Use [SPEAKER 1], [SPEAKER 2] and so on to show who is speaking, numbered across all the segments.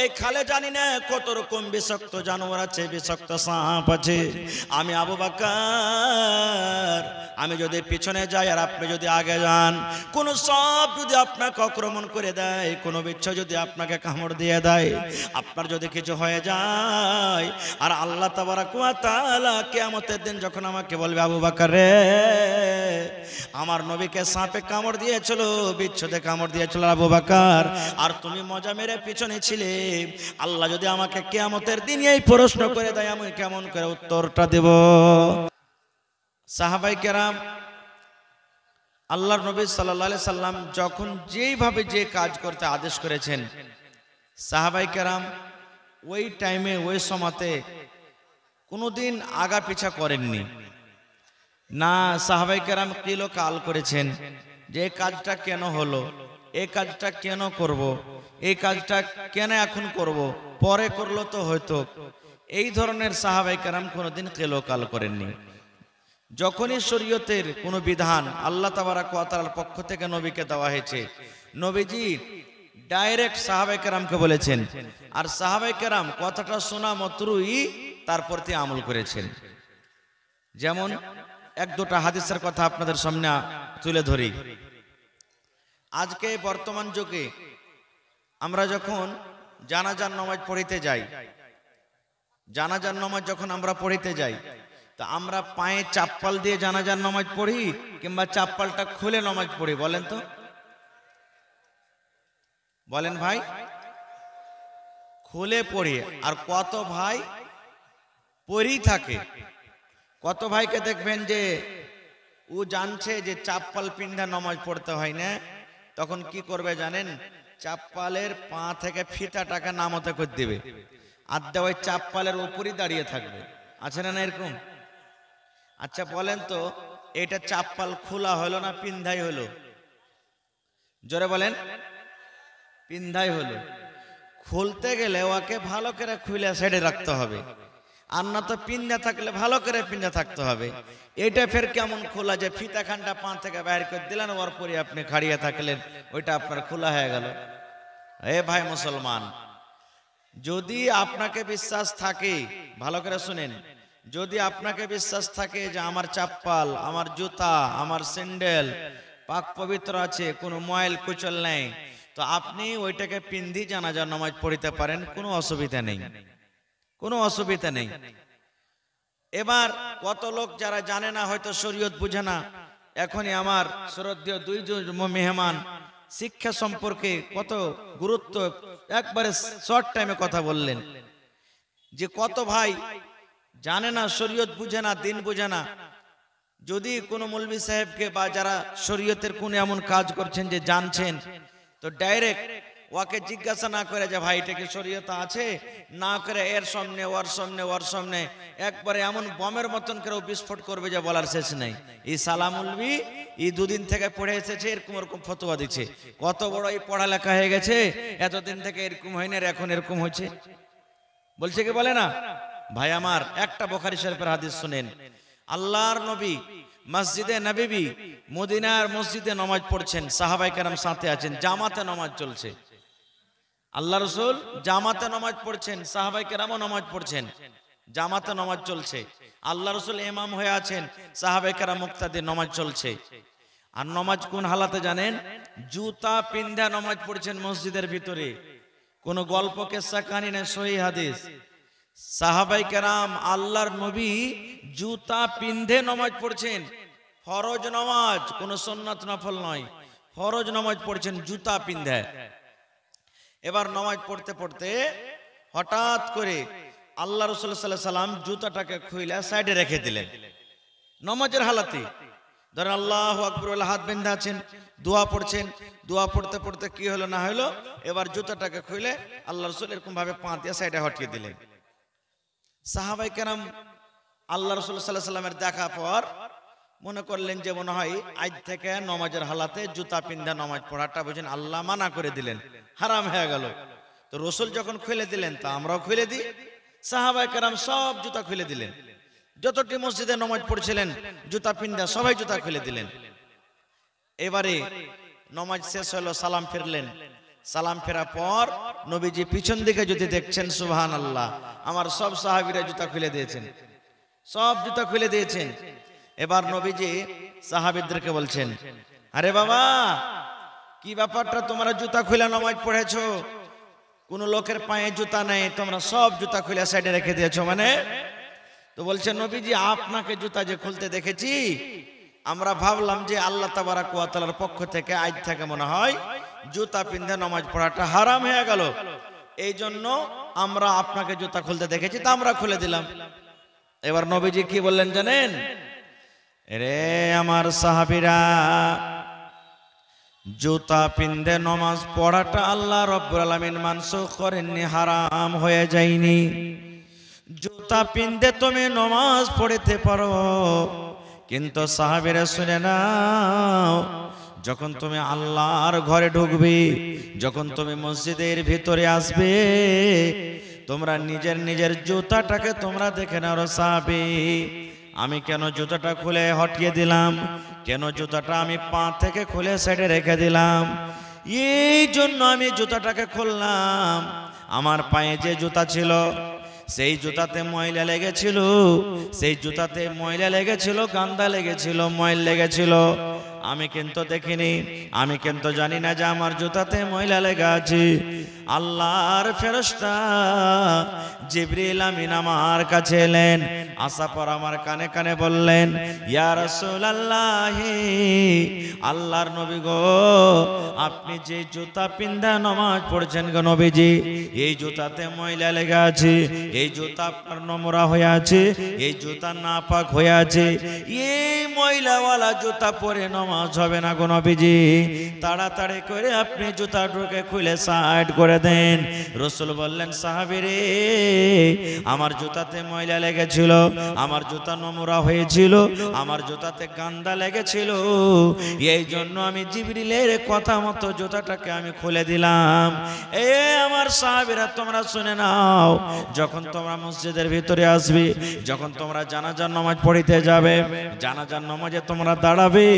[SPEAKER 1] এই খালে জানি না কত রকম বিষাক্ত জানোয়ার আছে, বিষাক্ত সাপ আছে। আমি আবু বকর, আমি যদি পিছনে যাই আর আপনি যদি আগে যান, কোন সাপ যদি আপনাকে আক্রমণ করে দেয়, কোন বিচ্ছু যদি আপনাকে কামড় দিয়ে দেয়, আপনার যদি কিছু হয়ে যায়, আর আল্লাহ তাবারাক ওয়া তাআলা কিয়ামতের দিন যখন আমাকে বলবে, আবু বকর রে, আমার নবীকে সাপে কামড় দিয়েছিল, বিচ্ছুতে কামড় দিয়েছিল আবু বকর, আর তুমি মজা মেরে পিছনে ছিলে, আল্লাহ যদি আমাকে কিয়ামতের দিন এই প্রশ্ন করে দেয়, আমি কেমন করে উত্তরটা দেব? সাহাবায়ে কেরাম আল্লাহর নবী সাল্লাল্লাহু আলাইহি সাল্লাম যখন যেইভাবে যে কাজ করতে আদেশ করেছেন, সাহাবায়ে কেরাম ওই টাইমে ওই সময়তে কোনোদিন আগা পিছা করেননি না। সাহাবায়ে কেরাম কিলো কাল করেছেন যে এই কাজটা কেন হলো, এই কাজটা কেন করব, এই কাজটা কেন এখন করব, পরে করলো তো হয়তো। এই ধরনের সাহাবায়ে কেরাম কোনোদিন কিলো কাল করেননি। যখনই শরীয়তের কোনো বিধান আল্লাহ তাবারাক ওয়া তাআলার পক্ষ থেকে নবীকে দেওয়া হয়েছে, নবীজি ডাইরেক্ট সাহাবায়ে কেরামকে বলেছেন, আর সাহাবায়ে কেরাম কথাটা শোনা মাত্রই তার প্রতি আমল করেছেন। যেমন এক দুটা হাদিসের কথা আপনাদের সামনে তুলে ধরি। আজকে বর্তমান যুগে আমরা যখন জানাজার নামাজ পড়িতে যাই, জানাজার নামাজ যখন আমরা পড়িতে যাই, তা আমরা পায়ে চাপ্পাল দিয়ে জানাজার নামাজ পড়ি কিংবা চাপ্পালটা খুলে নামাজ পড়ি? বলেন তো, বলেন ভাই। খুলে পড়ি। আর কত ভাই পড়েই থাকে। কত ভাইকে দেখবেন যে ও জানছে যে চাপ্পাল পিন্ধা নামাজ পড়তে হয় না, তখন কি করবে জানেন? চাপ্পালের পা থেকে ফিতাটাকে নামতে করে দিবে, আর ওই চাপ্পালের উপরই দাঁড়িয়ে থাকবে। আছে না এরকম? আচ্ছা বলেন তো, এটা চাপ্পাল খোলা হলো না পিন্ধাই হলো? জোরে বলেন। পিন্ধাই হলো। খুলতে গেলে ওকে ভালো করে খুলে সাইডে রাখতে হবে, আর না তো পিন্ধা থাকলে ভালো করে পিন্ধা থাকতে হবে। এটা ফের কেমন খোলা যে ফিতাখানটা পা থেকে বাইর করে দিলেন, ওর পরে আপনি খাড়িয়ে থাকলেন, ওইটা আপনার খোলা হয়ে গেল। এ ভাই মুসলমান, যদি আপনাকে বিশ্বাস থাকে, ভালো করে শুনেন, যদি আপনাকে বিশ্বাস থাকে যে আমার চাপ্পাল, আমার জুতা, আমার স্যান্ডেল পাক পবিত্র আছে, কোনো ময়ল কুচল নেই, তো আপনি ওইটাকে পিন্ধি জানাজার নামাজ পড়িতে পারেন, কোনো অসুবিধা নেই, কোনো অসুবিধা নেই। এবার কত লোক যারা জানে না, হয়তো শরীয়ত বুঝে না, এখনই আমার শ্রদ্ধেয় দুইজন মেহমান শিক্ষা সম্পর্কে কত গুরুত্ব একবারে শর্ট টাইমে কথা বললেন, যে কত ভাই জানে না, শরীয়ত বুঝে না, দিন বুঝে না। যদি কোনো মৌলভী সাহেবকে বা যারা শরীয়তের কোন এমন কাজ করছেন যে জানছেন, তো ডাইরেক্ট ওকে জিজ্ঞাসা না করে যে ভাই এটা কি শরীয়ত আছে, না করে এর সামনে ওর সামনে ওর সামনে একবারে এমন বমের মতন করে বিস্ফোট করবে যে বলার শেষ নেই। এই সালামুলবি এই দুদিন থেকে পড়ে এসেছে, এরকম এরকম ফতোয়া দিচ্ছে। কত বড় এই পড়ালেখা হয়ে গেছে, এতদিন থেকে এরকম হয়নি, এখন এরকম হয়েছে বলছে কি বলে না? ভাই আমার, একটা বুখারী শরীফের হাদিস শুনেন। আল্লাহর নবী মসজিদে নববী মদিনার মসজিদে নামাজ পড়ছেন, সাহাবায়ে কেরাম সাথে আছেন, জামাতে নামাজ চলছে। আল্লাহ রাসূল জামাতে নামাজ পড়ছেন, সাহাবায়ে কেরামও নামাজ পড়ছেন, জামাতে নামাজ চলছে। আল্লাহ রাসূল ইমাম হয়ে আছেন, সাহাবায়ে কেরাম মুক্তাদি, নামাজ চলছে। আর নামাজ কোন হালাতে জানেন? জুতা পিন্ধা নামাজ পড়ছেন মসজিদের ভিতরে। কোন গল্প কিসসা কাহিনী না, সহিহ হাদিস। সাহাবায়ে কেরাম আল্লাহর নবী জুতা পিন্ধে নামাজ পড়ছেন, ফরজ নামাজ, কোন সুন্নাত নফল নয়, ফরজ নামাজ পড়ছেন জুতা পিন্ধে। এবার নামাজ পড়তে পড়তে হঠাৎ করে আল্লাহ রাসূল সাল্লাল্লাহু আলাইহি সাল্লাম জুতাটাকে খুলে সাইডে রেখে দিলেন নামাজের হালাতে। ধরেন আল্লাহু আকবার বলে হাত বেঁধে আছেন, দোয়া পড়ছেন, দোয়া পড়তে পড়তে কি হলো না হলো, এবার জুতাটাকে খুলে আল্লাহ রাসূল এরকম ভাবে পা দিয়ে সাইডে হটিয়ে দিলেন। সাহাবায়ে কেরাম আল্লাহ রাসূল সাল্লাল্লাহু আলাইহি সাল্লামের দেখা পর মনে করলেন যে মনে হয় আজ থেকে নামাজের হালাতে জুতা পিন্ধা নামাজ পড়াটা বুঝেন আল্লাহ মানা করে দিলেন, হারাম হয়ে গেল। তো রাসূল যখন খুলে দিলেন, তা আমরাও খুলে দিই। সাহাবায়ে কেরাম সব জুতা খুলে দিলেন, যতটি মসজিদে নামাজ পড়ছিলেন জুতা পিন্ধা সবাই জুতা খুলে দিলেন। এবারে নামাজ শেষ হলো, সালাম ফিরলেন। সালাম ফেরার পর নবীজি পিছন দিকে যদি দেখছেন, সুবহানাল্লাহ, আমার সব সাহাবীরা জুতা খুলে দিয়েছেন, সব জুতা খুলে দিয়েছেন। এবার নবীজি সাহাবীদেরকে বলছেন, আরে বাবা, কি ব্যাপারটা, তোমরা জুতা খুলে নামাজ পড়েছো, কোন লোকের পায়ে জুতা নেই, তোমরা সব জুতা খুলে সাইডে রেখে দিয়েছো মানে? তো বলছে, নবীজি আপনাকে জুতা যে খুলতে দেখেছি, আমরা ভাবলাম যে আল্লাহ তাবারাক ওয়া তাআলার পক্ষ থেকে আজ থেকে মনে হয় জুতা পিন্ধে নামাজ পড়াটা হারাম হয়ে গেল, এই জন্য আমরা আপনাকে জুতা খুলতে দেখেছি, তা আমরা খুলে দিলাম। এবার নবীজি কি বললেন জানেন? রে আমার সাহাবীরা, জুতা পিন্ধে নামাজ পড়াটা আল্লাহ রাব্বুল আলামিন মানসুখ করেননি, হারাম হয়ে যায়নি। জুতা পিন্ধে তুমি নামাজ পড়তে পারো, কিন্তু সাহাবীরা শুনে নাও, যখন তুমি আল্লাহর ঘরে ঢুকবে, যখন তুমি মসজিদের ভিতরে আসবে, তোমরা নিজের নিজের জুতাটাকে তোমরা দেখে নাও। সাহাবী, আমি কেন জুতাটা খুলে হটিয়ে দিলাম, কেন জুতাটা আমি পা থেকে খুলে সাইডে রেখে দিলাম? এই জন্য আমি জুতাটাকে খুললাম, আমার পায়ে যে জুতা ছিল সেই জুতাতে ময়লা লেগেছিল, সেই জুতাতে ময়লা লেগেছিল, গান্দা লেগেছিল, ময়ল লেগেছিল। আমি কিন্তু দেখিনি, আমি কিন্তু জানি না যে আমার জুতাতে ময়লা লেগে আছে। আল্লাহর ফেরেশতা জিবরিল আমিন আমার কাছে এলেন, আসার পর আমার কানে কানে বললেন, ইয়া রাসূলুল্লাহ, আল্লাহর নবী গো, আপনি যে জুতা পিন্ধা নামাজ পড়ছেন গো নবীজি, এই জুতাতে ময়লা লেগে আছে, এই জুতা আপনার নোংরা হয়ে আছে, এই জুতা নাপাক হয়ে আছে, এই ময়লাওয়ালা জুতা পরে নামাজ হবে না গো নবীজি, তাড়াতাড়ি করে আপনি জুতাটাকে খুলে সাইড করে দেন। রাসূল বললেন, সাহাবী রে, আমার জুতাতে ময়লা লেগেছিল, আমার জুতা নোংরা হয়েছিল, আমার জুতাতে গান্দা লেগেছিল, এই জন্য আমি জিবরিলের কথা মতো জুতাটাকে আমি খুলে দিলাম। এ আমার সাহাবীরা, তোমরা শুনে নাও, যখন তোমরা মসজিদের ভিতরে আসবে, যখন তোমরা জানাজার নামাজ পড়িতে যাবে, জানাজার নামাজে তোমরা দাঁড়াবে,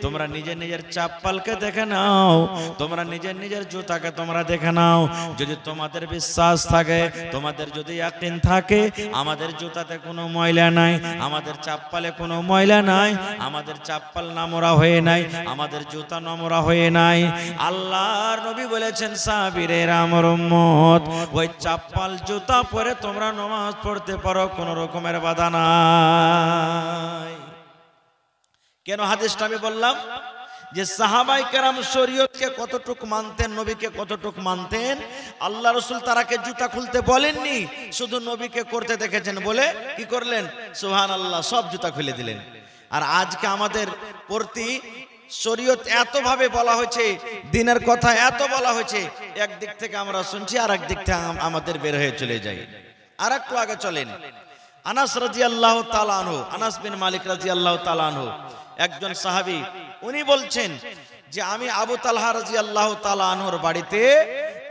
[SPEAKER 1] তোমরা নিজের নিজের চাপ্পালকে দেখে নাও, তোমরা নিজের নিজের জুতাকে তোমরা দেখে নাও। যদি তোমাদের বিশ্বাস থাকে, তোমাদের যদি ইয়াকিন থাকে, আমাদের জুতাতে কোনো ময়লা নাই, আমাদের চাপ্পালে কোনো ময়লা নাই, আমাদের চাপ্পাল নোংরা হয়ে নাই, আমাদের জুতা নোংরা হয়ে নাই, আল্লাহর নবী বলেছেন, সাহাবীরা আমার উম্মত, ওই চাপ্পাল জুতা পরে তোমরা নামাজ পড়তে পারো, কোনো রকমের বাধা নাই। কেন হাদিসটা আমি বললাম? যে সাহাবায়ে কেরাম শরীয়তকে কতটুকু মানতেন, নবীকে কতটুকু মানতেন। আল্লাহ রাসূল তারাকে জুতা খুলতে বলেননি, শুধু নবীকে করতে দেখেছেন বলে কি করলেন? সুবহানাল্লাহ, সব জুতা খুলে দিলেন। আর আজকে আমাদের প্রতি শরীয়ত এত ভাবে বলা হয়েছে, দিনের কথা এত বলা হয়েছে, একদিক থেকে আমরা শুনছি আর একদিক থেকে আমাদের বের হয়ে চলে যাই। আর একটু আগে চলেন, আনাস রাদিয়াল্লাহু তাআলা আনহু, আনাস বিন মালিক রাদিয়াল্লাহু তাআলা আনহু একজন সাহাবী, উনি বলছেন যে আমি আবু তালহা রাদিয়াল্লাহু তাআলা আনহুর বাড়িতে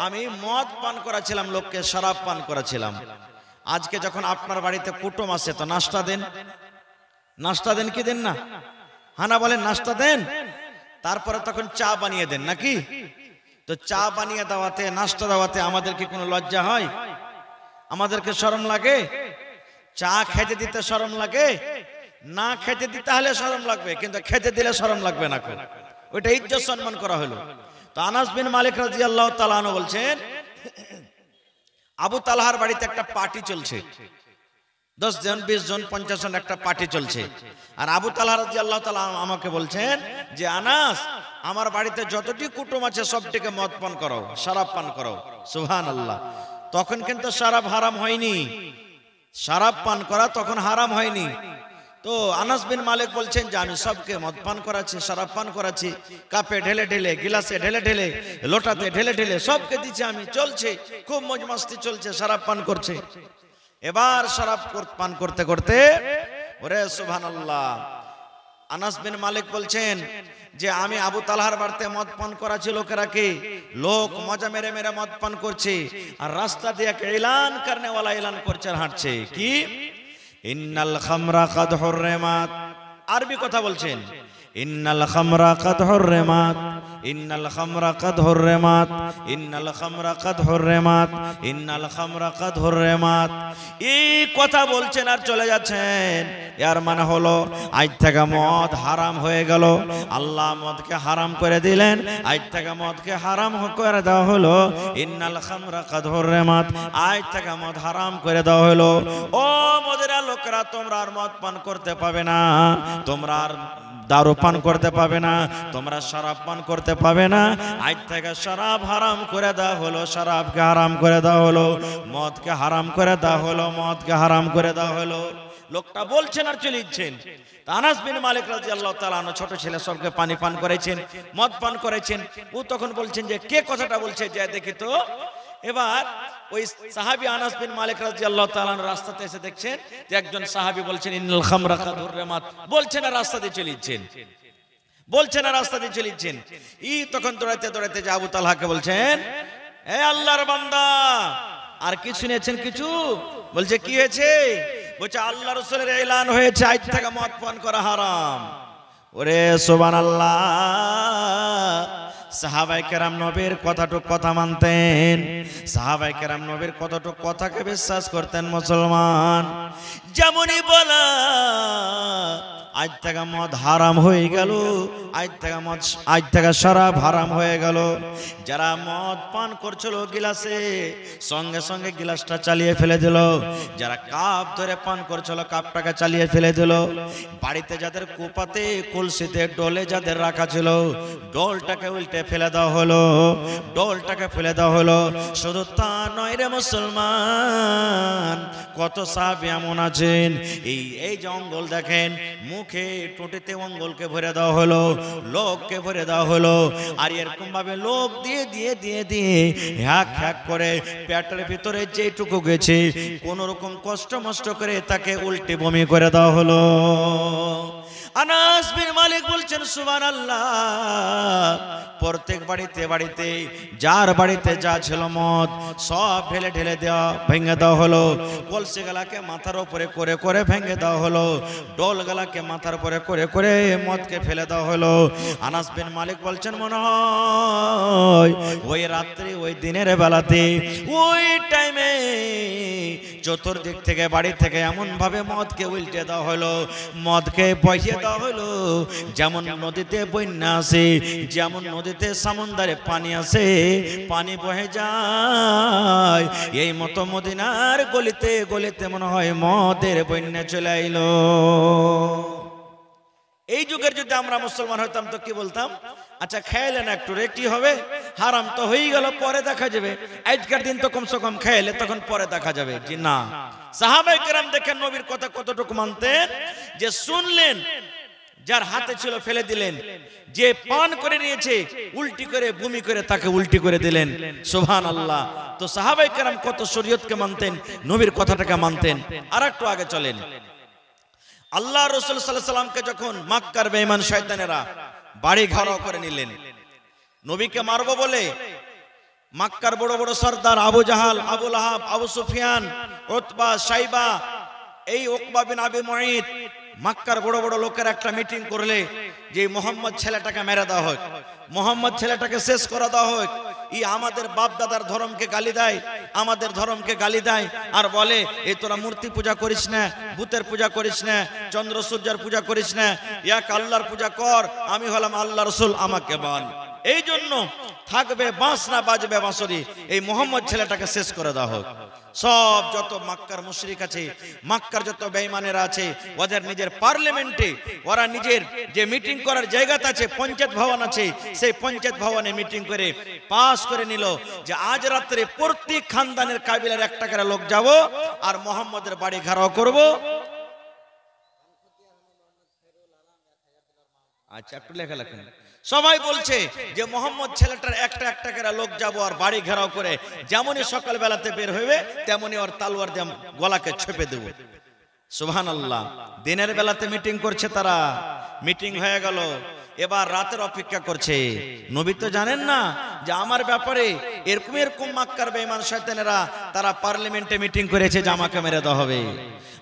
[SPEAKER 1] আমি মদ পান করাছিলাম, লোককে শরাব পান করাছিলাম। আজকে যখন আপনার বাড়িতে কুটুম আসে তো নাস্তা দেন, নাস্তা দেন কি দেন না? হানা বলেন নাস্তা দেন, তারপরে তখন চা বানিয়ে দেন নাকি? তো চা বানিয়ে দেওয়াতে, নাস্তা দেওয়াতে আমাদের কি কোনো লজ্জা হয়? আমাদেরকে শরম লাগে? চা খেতে দিতে শরম লাগে? না খেতে দিতে হলে শরম লাগবে, কিন্তু খেতে দিলে শরম লাগবে না, ওইটা ইজ্জত সম্মান করা হলো। তো আনাস বিন মালিক রাদিয়াল্লাহু তাআলা আনহু বলছেন, আবু তালহার বাড়িতে একটা পার্টি চলছে, 10 জন 20 জন 50 জন একটা পার্টি চলছে। আর আবু তালহা রাদিয়াল্লাহু তাআলা আমাকে বলছেন যে আনাস, আমার বাড়িতে যতটি কুটুম আছে সবটিকে মদ পান করাও, শরাব পান করাও। সুবহানাল্লাহ, তখন কিন্তু শরাব হারাম হয়নি, শরাব পান করা তখন হারাম হয়নি। তো আনাস বিন মালিক বলছেন যে আমি সবকে মদ পান করাচ্ছি, শরাব পান করাচ্ছি, কাপে ঢেলে ঢেলে, গিলাসে ঢেলে ঢেলে, লোটাতে ঢেলে ঢেলে সবকে দিচ্ছি আমি, চলছে খুব মজ মাস্তি চলছে, শরাব পান করছে। এবার শরাব পান করতে করতে, ওরে সুবহানাল্লাহ, আনাস বিন মালিক বলছেন যে আমি আবু তালহার বাড়িতে মদ পান করাচ্ছি, লোকেরাকে, লোক মজা মেরে মেরে মদ পান করছে, আর রাস্তা দিয়ে এলান করনেওয়ালা এলান করছে, হাঁটছে কি, ইন্নাল খামরা কাদ হুররিমাত, আরবি কথা বলছেন, ইন্নাল খামরা কাদ হুররিমাত, ইন্নাল খামরা কাদ হুররিমাত, ইন্নাল খামরা কাদ হুররিমাত, ইন্নাল খামরা কাদ হুররিমাত। এই কথা বলছেন আর চলে যাচ্ছেন। এর মানে হলো আজ থেকে মদ হারাম হয়ে গেল, আল্লাহ মদকে হারাম করে দিলেন, আজ থেকে মদকে হারাম করে দেওয়া হলো। ইন্নাল খামরা কাদ হুররিমাত, আজ থেকে মদ হারাম করে দেওয়া হলো। ও মদিরা লোকেরা, তোমরা আর মদ পান করতে পাবে না, তোমরা আর দারু পান করতে পাবে না, তোমরা শরাব পান করতে পাবে না। আজ থেকে শরাব হারাম করে দেওয়া হলো, শরাবকে হারাম করে দেওয়া হলো, মদকে হারাম করে দেওয়া হলো, মদকে হারাম করে দেওয়া হলো। লোকটা বলছেন আর চলে যাচ্ছেন। আনাস বিন মালিক রাদিয়াল্লাহু তাআলা আনহু ছোট ছেলে সবকে পানি পান করেছেন, মদ পান করেছেন। ও তখন বলছেন যে কে কথাটা বলছে, যে দেখি তো। এবার ওই সাহাবী আনাস বিন মালিক রাদিয়াল্লাহু তাআলা রাস্তাতে এসে দেখছেন যে একজন সাহাবী বলছেন ইন্নাল খামরা কাদ হুররিমাত, বলছেন আর রাস্তা দিয়ে চলে যাচ্ছেন, বলছেন আর রাস্তা দিয়ে চলে যাচ্ছেন। তখন দৌড়াইতে দৌড়াইতে যে আবু তালহাকে বলছেন, হে আল্লাহর বান্দা, আর কি শুনেছেন কিছু? বলছে কি হয়েছে? বলছে আল্লাহ রাসূলের এলান হয়েছে আজ থেকে মদ পান করা হারাম। ওরে সুবহানাল্লাহ! সাহাবায়ে কেরাম নবীর কতটুক কথা মানতেন, সাহাবায়ে কেরাম নবীর কতটুক কথাকে বিশ্বাস করতেন মুসলমান। যেমনই বলা আজ থেকে মদ হারাম হয়ে গেল, আজ থেকে শরাব হারাম হয়ে গেল। যারা মদ পান করছিল গিলাসে, সঙ্গে সঙ্গে গিলাসটা চালিয়ে ফেলে দিল। যারা কাপ ধরে পান করছিল, কাপটাকে চালিয়ে ফেলে দিল। বাড়িতে যাদের কুপাতে কলসিতে ডোলে যাদের রাখা ছিল, ডোলটাকে উল্টে ফেলে দেওয়া হলো, ডোলটাকে ফেলে দেওয়া হলো। শুধু তা নয় রে মুসলমান, কত সাহাবী এমন আছেন, এই যে অঙ্গল দেখেন, মুখে টোটিতে অঙ্গলকে ভরে দেওয়া হলো, লোককে ভরে দেওয়া হলো। আর এরকম ভাবে লোক দিয়ে দিয়ে দিয়ে দিয়ে হ্যাক হ্যাক করে পেটের ভিতরে যেটুকু গেছে কোন রকম কষ্ট মষ্ট করে তাকে উল্টে বমি করে দেওয়া হলো। আনাস বিন মালিক বলছেন সুবহানাল্লাহ, প্রত্যেক বাড়িতে বাড়িতে যার বাড়িতে যা ছিল মদ সব ঢেলে ঢেলে দেওয়া ভেঙে দেওয়া হলো। কলসি গালাকে মাথার উপরে করে করে ভেঙে দেওয়া হলো, ডোল গালাকে মাথার উপরে করে করে মদকে ফেলে দেওয়া হলো। আনাস বিন মালিক বলছেন মনে হয় ওই রাত্রি, ওই দিনের বেলাতে, ওই টাইমে চতুর্দিক থেকে বাড়ি থেকে এমন ভাবে মদকে উল্টে দেওয়া হলো, মদকে বহিয়ে দেওয়া হলো। যেমন নদীতে বন্যা আসে, যেমন নদীতে সমুদ্রে পানি আসে, পানি বহে যায়, এই মতো মদিনার গলিতে গলিতে মনে হয় মদের বন্যা চলে আইলো। এই যুগের যদি আমরা মুসলমান হইতাম তো কি বলতাম? আচ্ছা খেয়ালে না একটু রে, কি হবে? হারাম তো হয়ে গেল, পরে দেখা যাবে। আজকের দিন তো কমসে কম খেয়ালে, তখন পরে দেখা যাবে। জি না, সাহাবায়ে কেরাম দেখেন নবীর কথা কতটুকু মানতেন, যে শুনলেন যার হাতে ছিল ফেলে দিলেন, যে পান করে নিয়েছে উল্টি করে বমি করে তাকে উল্টি করে দিলেন। সুবহানাল্লাহ! তো সাহাবায়ে কেরাম কত শরীয়তকে মানতেন, নবীর কথাটাকে মানতেন। আর একটু আগে চলেন। আল্লাহ রাসূল সাল্লাল্লাহু আলাইহি সাল্লামকে যখন মক্কার বেঈমান শয়তানেরা বাড়ি ঘেরাও করে নিলেন, নবীকে মারবো বলে মক্কার বড় বড় সরদার আবু জাহাল, আবু লাহাব, আবু সুফিয়ান, উতবা, শাইবা, এই উকবা বিন আবি মুঈত, মক্কার বড় বড় লোকের একটা মিটিং করলে যে মোহাম্মদ ছেলেটাকে মেরে দেওয়া হোক, মোহাম্মদ ছেলেটাকে শেষ করে দেওয়া হোক। ই আমাদের বাপ দাদার ধর্মকে গালি দেয়, আমাদের ধর্মকে গালি দেয়, আর বলে এই তোরা মূর্তি পূজা করিস না, ভূতের পূজা করিস না, চন্দ্র সূর্যের পূজা করিস না, এক আল্লাহর পূজা কর, আমি হলাম আল্লাহ রাসূল, আমাকে বল। এই জন্য থাকবে বাঁশ না বাজবে বাঁশরি, এই মোহাম্মদ ছেলেটাকে শেষ করে দেওয়া হোক। সব যত মক্কার মুশরিক আছে, মক্কার যত বেঈমানেরা আছে, ওদের নিজের পার্লামেন্টে ওরা নিজের যে মিটিং করার জায়গাটা আছে, পঞ্চায়েত ভবন আছে, সেই পঞ্চায়েত ভবনে মিটিং করে পাস করে নিল যে আজ রাত্রে প্রত্যেক খানদানের কাবিলার একটা করে লোক যাব আর মোহাম্মদের বাড়ি ঘেরাও করব। আচ্ছা একটু লেখা লেখেন। সবাই বলছে যে মোহাম্মদ ছেলেটার একটা একটা করে লোক যাবো আর বাড়ি ঘেরাও করে, যেমনই সকাল বেলাতে বের হইবে তেমনি ওর তালওয়ার দিয়ে গলাকে ছেপে দেব। সুবহানাল্লাহ! দিনের বেলাতে মিটিং করছে তারা, মিটিং হয়ে গেল। এবার রাতের অপেক্ষা করছে। নবী তো জানেন না যে আমার ব্যাপারে এরকম এরকম মক্কার বেঈমান শয়তানেরা তারা পার্লামেন্টে মিটিং করেছে যে আমাকে মেরে দেওয়া হবে।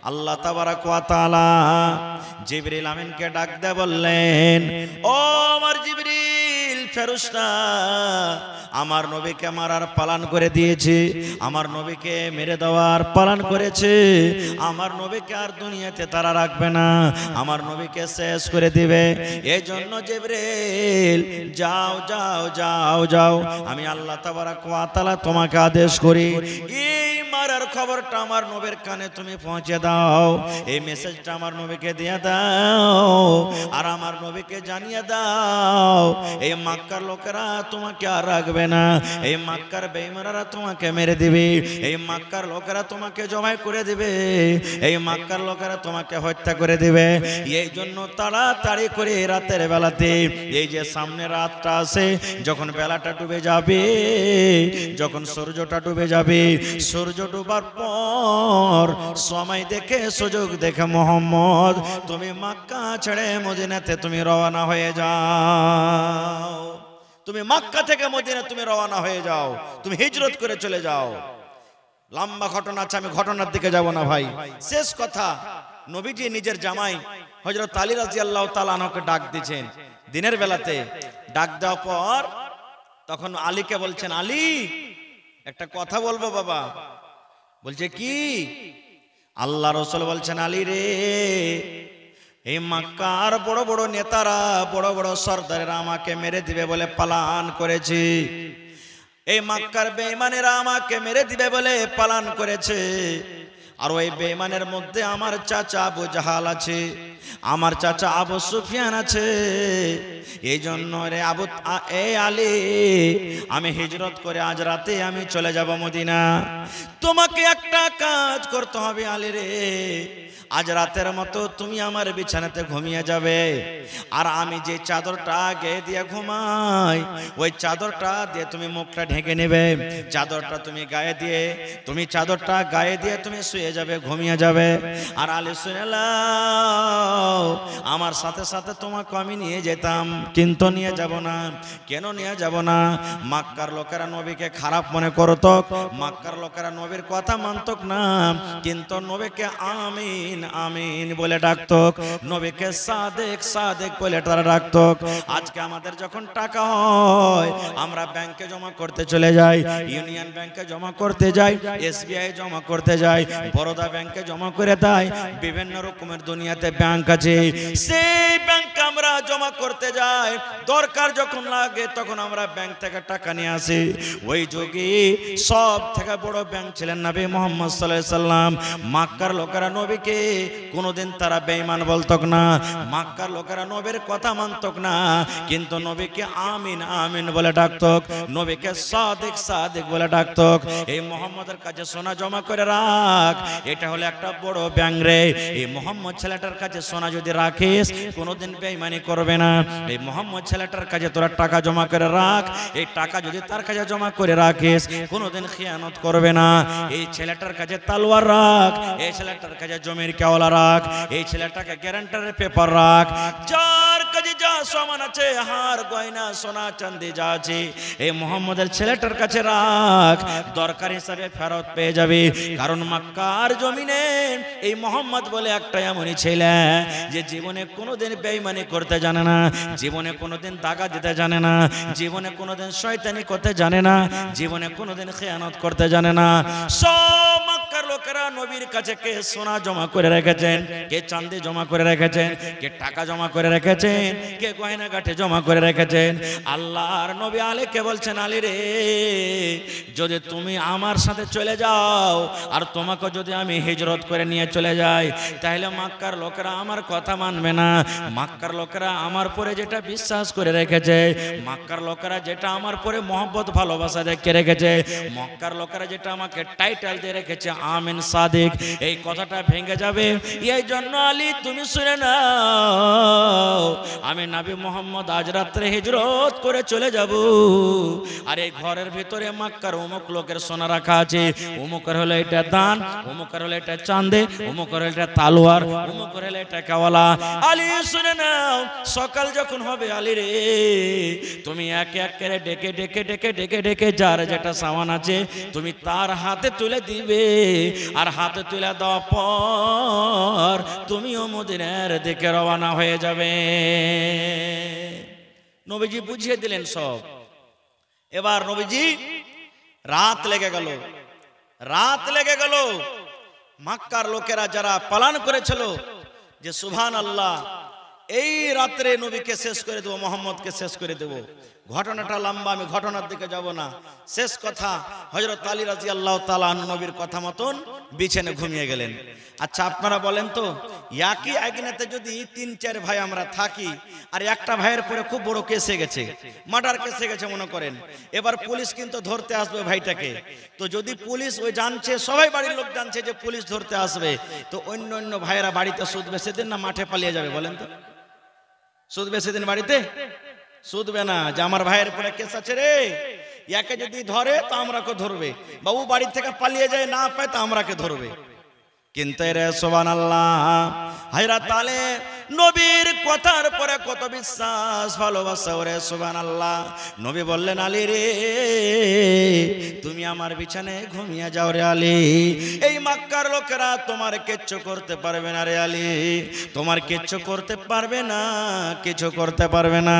[SPEAKER 1] আল্লাহ তাবারাক ওয়া তাআলা জিবরিল আমিনকে ডাক দিয়ে বললেন, ও আমার জিবরিল ফেরেশতা, আমার নবীকে মারার পালন করে দিয়েছে, আমার নবীকে মেরে দেওয়ার পালন করেছে, আমার নবীকে আর দুনিয়াতে তারা রাখবে না, আমার নবীকে শেষ করে দিবে। এই জন্য জিবরিল যাও যাও যাও যাও, আমি আল্লাহ তাবারাক ওয়া তাআলা তোমাকে আদেশ করি এই মারার খবরটা আমার নবীর কানে তুমি পৌঁছে দাও, এই মেসেজটা আমার নবীকে দিয়ে দাও, আর আমার নবীকে জানিয়ে দাও এই মক্কার লোকেরা তোমাকে আর রাখবে না, এই মক্কার বেঈমানরা তোমাকে মেরে দিবে, এই মক্কার লোকেরা তোমাকে জবাই করে দিবে, এই মক্কার লোকেরা তোমাকে হত্যা করে দিবে। এই জন্য তাড়াতাড়ি করে রাতের বেলাতে, এই যে সামনে রাতটা আছে, যখন বেলাটা ডুবে যাবে, যখন সূর্যটা ডুবে যাবে, সূর্য ডুবার পর সময় দেখে সুযোগ দেখে মুহাম্মদ তুমি মক্কা ছেড়ে মদিনাতে তুমি রওনা হয়ে যাও, তুমি মক্কা থেকে মদিনা তুমি রওনা হয়ে যাও, তুমি হিজরত করে চলে যাও। লম্বা ঘটনা আছে, আমি ঘটনার দিকে যাব না ভাই। শেষ কথা, নবীজি নিজের জামাই হযরত আলী রাদিয়াল্লাহু তাআলা আনহুকে ডাক দিয়েছেন দিনের বেলাতে। ডাক দেওয়ার পর তখন আলীকে বলছেন, আলী একটা কথা বলবো বাবা। বলছে কি? আল্লাহ রাসূল বলছেন, আলী রে, এই মক্কার বড় বড় নেতারা, বড় বড় সরদারেরা আমাকে মেরে দিবে বলে পালান করেছে, এই মক্কার বেঈমানেরা আমাকে মেরে দিবে বলে পালান করেছে, আর ওই বেঈমানের মধ্যে আমার চাচা আবু জাহাল আছে, আমার চাচা আবু সুফিয়ান আছে। এই জন্য রে আলী, আমি হিজরত করে আজ রাতে আমি চলে যাব মদিনা। তোমাকে একটা কাজ করতে হবে আলী রে, আজ রাতের মতো তুমি আমার বিছানাতে ঘুমিয়ে যাবে, আর আমি যে চাদরটা গায়ে দিয়ে ঘুমাই ওই চাদরটা দিয়ে তুমি মুখটা ঢেকে নেবে, চাদরটা তুমি গায়ে দিয়ে, তুমি চাদরটা গায়ে দিয়ে তুমি শুয়ে যাবে, ঘুমিয়ে যাবে। আর আলী শুনে নাও, আমার সাথে সাথে তোমাকে আমি নিয়ে যেতাম, কিন্তু নিয়ে যাব না। কেন নিয়ে যাব না? মক্কার লোকেরা নবীকে খারাপ মনে করত, মক্কার লোকেরা নবীর কথা মানতক না, কিন্তু নবীকে আমিন আমিন বলে ডাকত, নবীকে সাদেক সাদেক বলে তারা ডাকত। আজকে আমাদের যখন টাকা হয় আমরা ব্যাংকে জমা করতে চলে যাই, ইউনিয়ন ব্যাংকে জমা করতে যাই, এসবিআই জমা করতে যাই, বরোদা ব্যাংকে জমা করে দেয়, বিভিন্ন রকমের দুনিয়াতে ব্যাংক আছে, সেই ব্যাংকে আমরা জমা করতে যাই। দরকার যখন লাগে তখন আমরা ব্যাংক থেকে টাকা নিয়ে আসি। ওই যুগে সব থেকে বড় ব্যাংক ছিলেন নবী মুহাম্মদ সাল্লাল্লাহু আলাইহি সাল্লাম। মক্কার লোকেরা নবীকে কোনোদিন তারা বেঈমান বলতক না, মক্কার লোকেরা নবীর কথা মানতক না, কিন্তু নবীকে আমিন আমিন বলে ডাকতক, নবীকে সাদিক সাদিক বলে ডাকতক। এই মুহাম্মদের কাছে সোনা জমা করে রাখ, এটা হলো একটা বড় ব্যাংক রে। এই মুহাম্মদ ছেলেটার কাছে সোনা যদি রাখিস কোনোদিন বেঈমানি করবে না। এই মুহাম্মদ ছেলেটার কাছে তোরা টাকা জমা করে রাখ, এই টাকা যদি তার কাছে জমা করে রাখিস কোনোদিন খিয়ানত করবে না। এই ছেলেটার কাছে তলোয়ার রাখ, এই ছেলেটার কাছে জমির কেওলা রাখ, এই ছেলেটাকে গ্যারান্টারের পেপার রাখ, যার কাছে যা সামান আছে, হার গয়না সোনা চাঁদি যা আছে, এই মুহাম্মদের ছেলেটার কাছে রাখ, দরকার হিসাবে ফেরত পেয়ে যাবে। কারণ মক্কার জমিনে এই মুহাম্মদ বলে একটা এমনই ছেলে যে জীবনে কোনোদিন বেঈমানি করতে জানে না, জীবনে কোনোদিন দাগা দিতে জানে না, জীবনে কোনোদিন শয়তানি করতে জানে না, জীবনে কোনোদিন খেয়ানত করতে জানে না। সব মক্কার লোকেরা নবীর কাছে কে সোনা জমা করে রেখেছেন, কে চাঁদি জমা করে রেখেছেন, কে টাকা জমা করে রেখেছেন, কে গয়না গাঁঠে জমা করে রেখেছেন। আল্লাহর নবী আলীকে বলছেন, আলী রে, যদি তুমি আমার সাথে চলে যাও আর তোমাকে যদি আমি হিজরত করে নিয়ে চলে যাই, তাহলে মক্কার লোকেরা আমার কথা মানবে না। মক্কার লোকেরা আমার পরে যেটা বিশ্বাস করে রেখেছে, মক্কার লোকেরা যেটা আমার পরে মহব্বত ভালোবাসা দেখে রেখেছে, মক্কার লোকেরা যেটা আমাকে টাইটেল দিয়ে রেখেছে আমিন আমিন সাদিক, এই কথাটা ভেঙে যাবে। এই জন্য আলী তুমি শুনে নাও, আমি নবী মোহাম্মদ আজ রাত্রে হিজরত করে চলে যাব, আর এই ঘরের ভিতরে মক্কার অমুক লোকের সোনা রাখা আছে, অমুকের হলো এটা দান, অমুকের হলো এটা চাঁদে, অমুকের হলো এটা তালোয়ার, অমুকের হলো এটা কাওয়ালা। আলী শুনে নাও, সকাল যখন হবে আলী রে, তুমি একে এক করে ডেকে ডেকে ডেকে ডেকে ডেকে যার যেটা সামান আছে তুমি তার হাতে তুলে দিবে, আর হাতে তুলে দেওয়ার পর তুমিও মদিনার দিকে রওনা হয়ে যাবে। নবীজি বুঝিয়ে দিলেন সব। এবার নবীজি রাত লেগে গেল, রাত লেগে গেল। মক্কার লোকেরা যারা পালন করেছিল যে সুবহানাল্লাহ, এই রাত্রে নবীকে শেষ করে দেবো, মোহাম্মদকে শেষ করে দেবো। ঘটনাটা লম্বা, আমি ঘটনার দিকে যাব না। শেষ কথা, হযরত আলী রাদিয়াল্লাহু তাআলা আনহু নবীর কথা মতন বিছানে ঘুমিয়ে গেলেন। আচ্ছা আপনারা বলেন তো, একই আগুনেতে যদি 3-4 ভাই আমরা থাকি, আর একটা ভাইয়ের পরে খুব বড় কেস হয়ে গেছে, মার্ডার কেস হয়ে গেছে মনে করেন, এবার পুলিশ কিন্তু ধরতে আসবে ভাইটাকে। তো যদি পুলিশ ওই জানছে, সবাই বাড়ির লোক জানছে যে পুলিশ ধরতে আসবে, তো অন্য অন্য ভাইয়েরা বাড়িতে শুধবে সেদিন, না মাঠে পালিয়ে যাবে? বলেন তো, শুধবে সেদিন বাড়িতে? শুধবে না, যে আমার ভাইয়ের পরে কেস আছে রে, ইয়াকে যদি ধরে তো আমরাকে ধরবে, বাবু বাড়ি থেকে পালিয়ে যায় না পায় তো আমরাকে ধরবে। কিন্তু রে সুবহানাল্লাহ, হযরত আলী নবীর কথার পরে কত বিশ্বাস ভালোবাসা রে সুবহানাল্লাহ। নবী বললেন, আলী রে তুমি আমার বিছানায় ঘুমিয়ে যাও রে আলী, এই মক্কার লোকেরা তোমার কিচ্ছু করতে পারবে না রে আলী, তোমার কিচ্ছু করতে পারবে না, কিছু করতে পারবে না।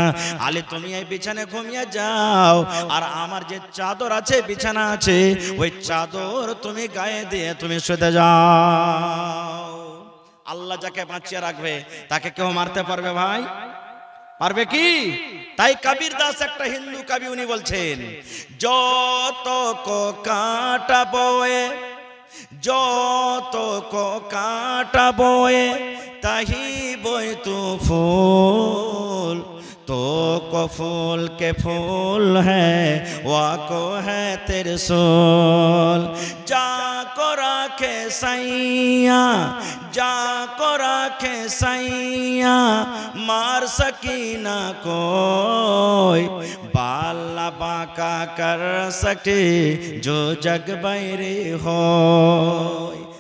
[SPEAKER 1] আলী তুমি এই বিছানায় ঘুমিয়ে যাও, আর আমার যে চাদর আছে, বিছানা আছে, ওই চাদর তুমি গায়ে দিয়ে তুমি শুতে যাও। আল্লাহ যাকে বাঁচিয়ে রাখবে তাকে কেউ মারতে পারবে ভাই? পারবে কি? তাই কবির দাস একটা হিন্দু কবি, উনি বলছেন, যত কো কাঁটা বয়ে, যত কো কাঁটা বয়ে, তাহি বই তু ফুল, तो को फूल के फूल है, वाको है तेरे सोल। जाको राखे सैया, जाको राखे सैया, मार सकी ना कोई, बाला बाका कर सके जो जग बैरी हो।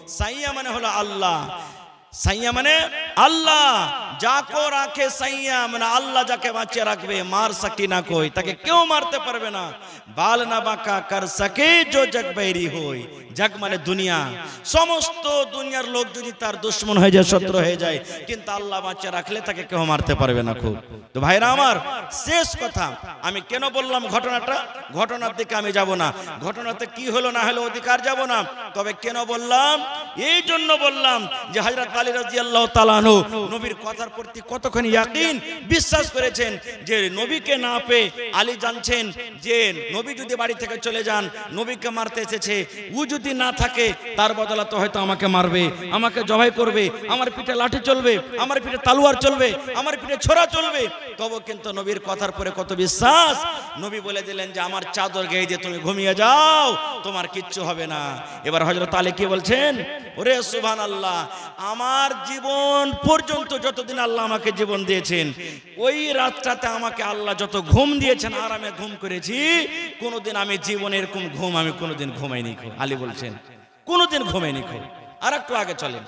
[SPEAKER 1] सैया माने हलो अल्लाह, সাইয়া মানে আল্লাহ, যাকো রাখে সাইয়া মানে আল্লাহ যাকে বাঁচিয়ে রাখবে, মার সকি না কই, তাকে কেউ মারতে পারবে না। বাল না বাঁকা কর সকে জো জগ बैरी होय, জগ মানে দুনিয়া, সমস্ত দুনিয়ার লোক যদি তার দুশমন হয়ে যায়, শত্রু হয়ে যায়, কিন্তু আল্লাহ বাঁচিয়ে রাখলে তাকে কেউ মারতে পারবে না। খুব তো ভাইরা আমার, শেষ কথা আমি কেন বললাম ঘটনাটা, ঘটনার দিকে আমি যাব না, ঘটনাতে কি হলো না হলো অধিকার যাব না, তবে কেন বললাম, এই জন্য বললাম যে হযরত আলী রাদিয়াল্লাহু তাআলা আনহু নবীর কথার প্রতি কতখানি ইয়াকিন বিশ্বাস করেছেন, যে নবীকে না পেয়ে আলী জানছেন যে নবী যদি বাড়ি থেকে চলে যান, নবীকে মারতে এসেছে, ও যদি না থাকে তার বদলাতে হয়তো আমাকে মারবে, আমাকে জবাই করবে, আমার পিঠে লাঠি চলবে, আমার পিঠে তালোয়ার চলবে, আমার পিঠে ছোরা চলবে। তবে কিন্তু নবীর কথার পরে কত বিশ্বাস, নবী বলে দিলেন যে আমার চাদর গায়ে দিয়ে তুমি ঘুমিয়ে যাও, তোমার কিচ্ছু হবে না। এবার হযরত আলী কি বলছেন, ওরে সুবহানাল্লাহ, আমার জীবন পর্যন্ত যতদিন আল্লাহ আমাকে জীবন দিয়েছেন, ওই রাতটাতে আমাকে আল্লাহ যত ঘুম দিয়েছেন, আরামে ঘুম করেছি, কোনোদিন আমি জীবনে এরকম ঘুম আমি কোনোদিন ঘুমাইনি। আলী বলছেন কোনোদিন ঘুমাইনি। আর একটু আগে চলেন,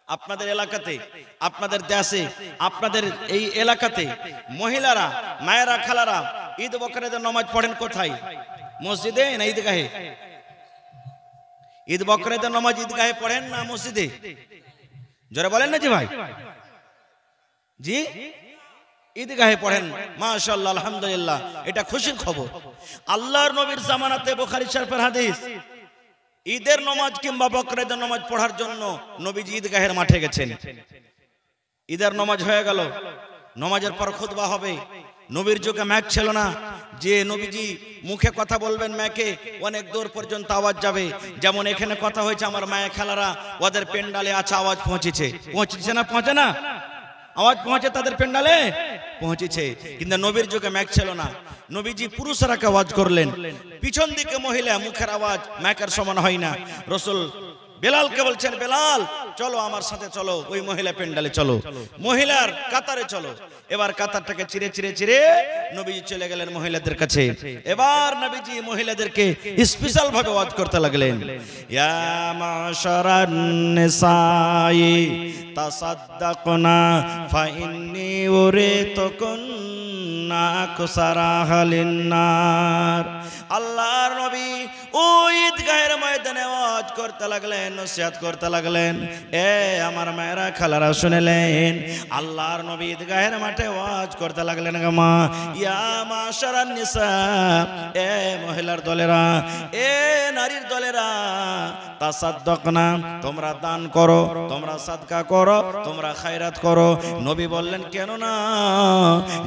[SPEAKER 1] আপনাদের এলাকাতে, আপনাদের দেশে, আপনাদের এই এলাকাতে মহিলারা, মায়েরা, খালারা ঈদ বকরিদের নামাজ পড়েন কোথায়? মসজিদে না ঈদগাহে? ঈদ বকরিদের নামাজ ঈদগাহে পড়েন না মসজিদে? জোরে বলেন না জি ভাই, জি ঈদগাহে পড়েন। মাশাআল্লাহ, আলহামদুলিল্লাহ, এটা খুশির খবর। আল্লাহর নবীর জামানাতে বুখারী শরীফের হাদিস, ঈদের নামাজ কিংবা বকরিদের নামাজ পড়ার জন্য নবীজি ঈদগাহের মাঠে গেছেন। ঈদের নামাজ হয়ে গেল, নামাজের পর খুতবা হবে। নবীর যুগে মাইক ছিল না যে নবীজি মুখে কথা বলবেন, মাইকে অনেক দূর পর্যন্ত আওয়াজ যাবে। যেমন এখানে কথা হয়েছে, আমার মায়ের খেলারা ওদের পেন্ডালে আছে, আওয়াজ পৌঁছেছে, পৌঁছেছে না পৌঁছে না? আওয়াজ পৌঁছে তাদের পেন্ডালে পৌঁছেছে। কিন্তু নবীর যুগে মাইক ছিল না, নবীজি পুরুষরাকে আওয়াজ করলেন, পিছন দিকে মহিলা, মুখের আওয়াজ মাইকের সমান হয় না। রাসূল বেলালকে বলছেন, বেলাল চলো আমার সাথে চলো, ওই মহিলা প্যান্ডেলে চলো, মহিলার কাতারে চলো। এবার কাতারটাকে চিরে চিরে চিরে নবীজি চলে গেলেন মহিলাদের কাছে। এবার নবীজি মহিলাদেরকে স্পেশাল ভাবে ওয়াজ করতে লাগলেন, ইয়া মাশারান নিসাই তাসাদ্দাকনা ফাইন্নী উরিতুকুন্না আকসারাহালিন নার। আল্লাহর নবী ওই ঈদগাহের ময়দানে ওয়াজ করতে লাগলেন, নসিহত করতে লাগলেন। এ আমার মায়েরা খালারা শুনলেন, আল্লাহর নবী ঈদগাহের মাঠে ওয়াজ করতে লাগলেন, মা ইয়া মাশারান নিসা, এ মহিলার দলেরা, এ নারীর দলেরা, তাসাদ্দাকনা, তোমরা দান করো, তোমরা সাদকা করো, তোমরা খায়রাত করো। নবী বললেন, কেন না,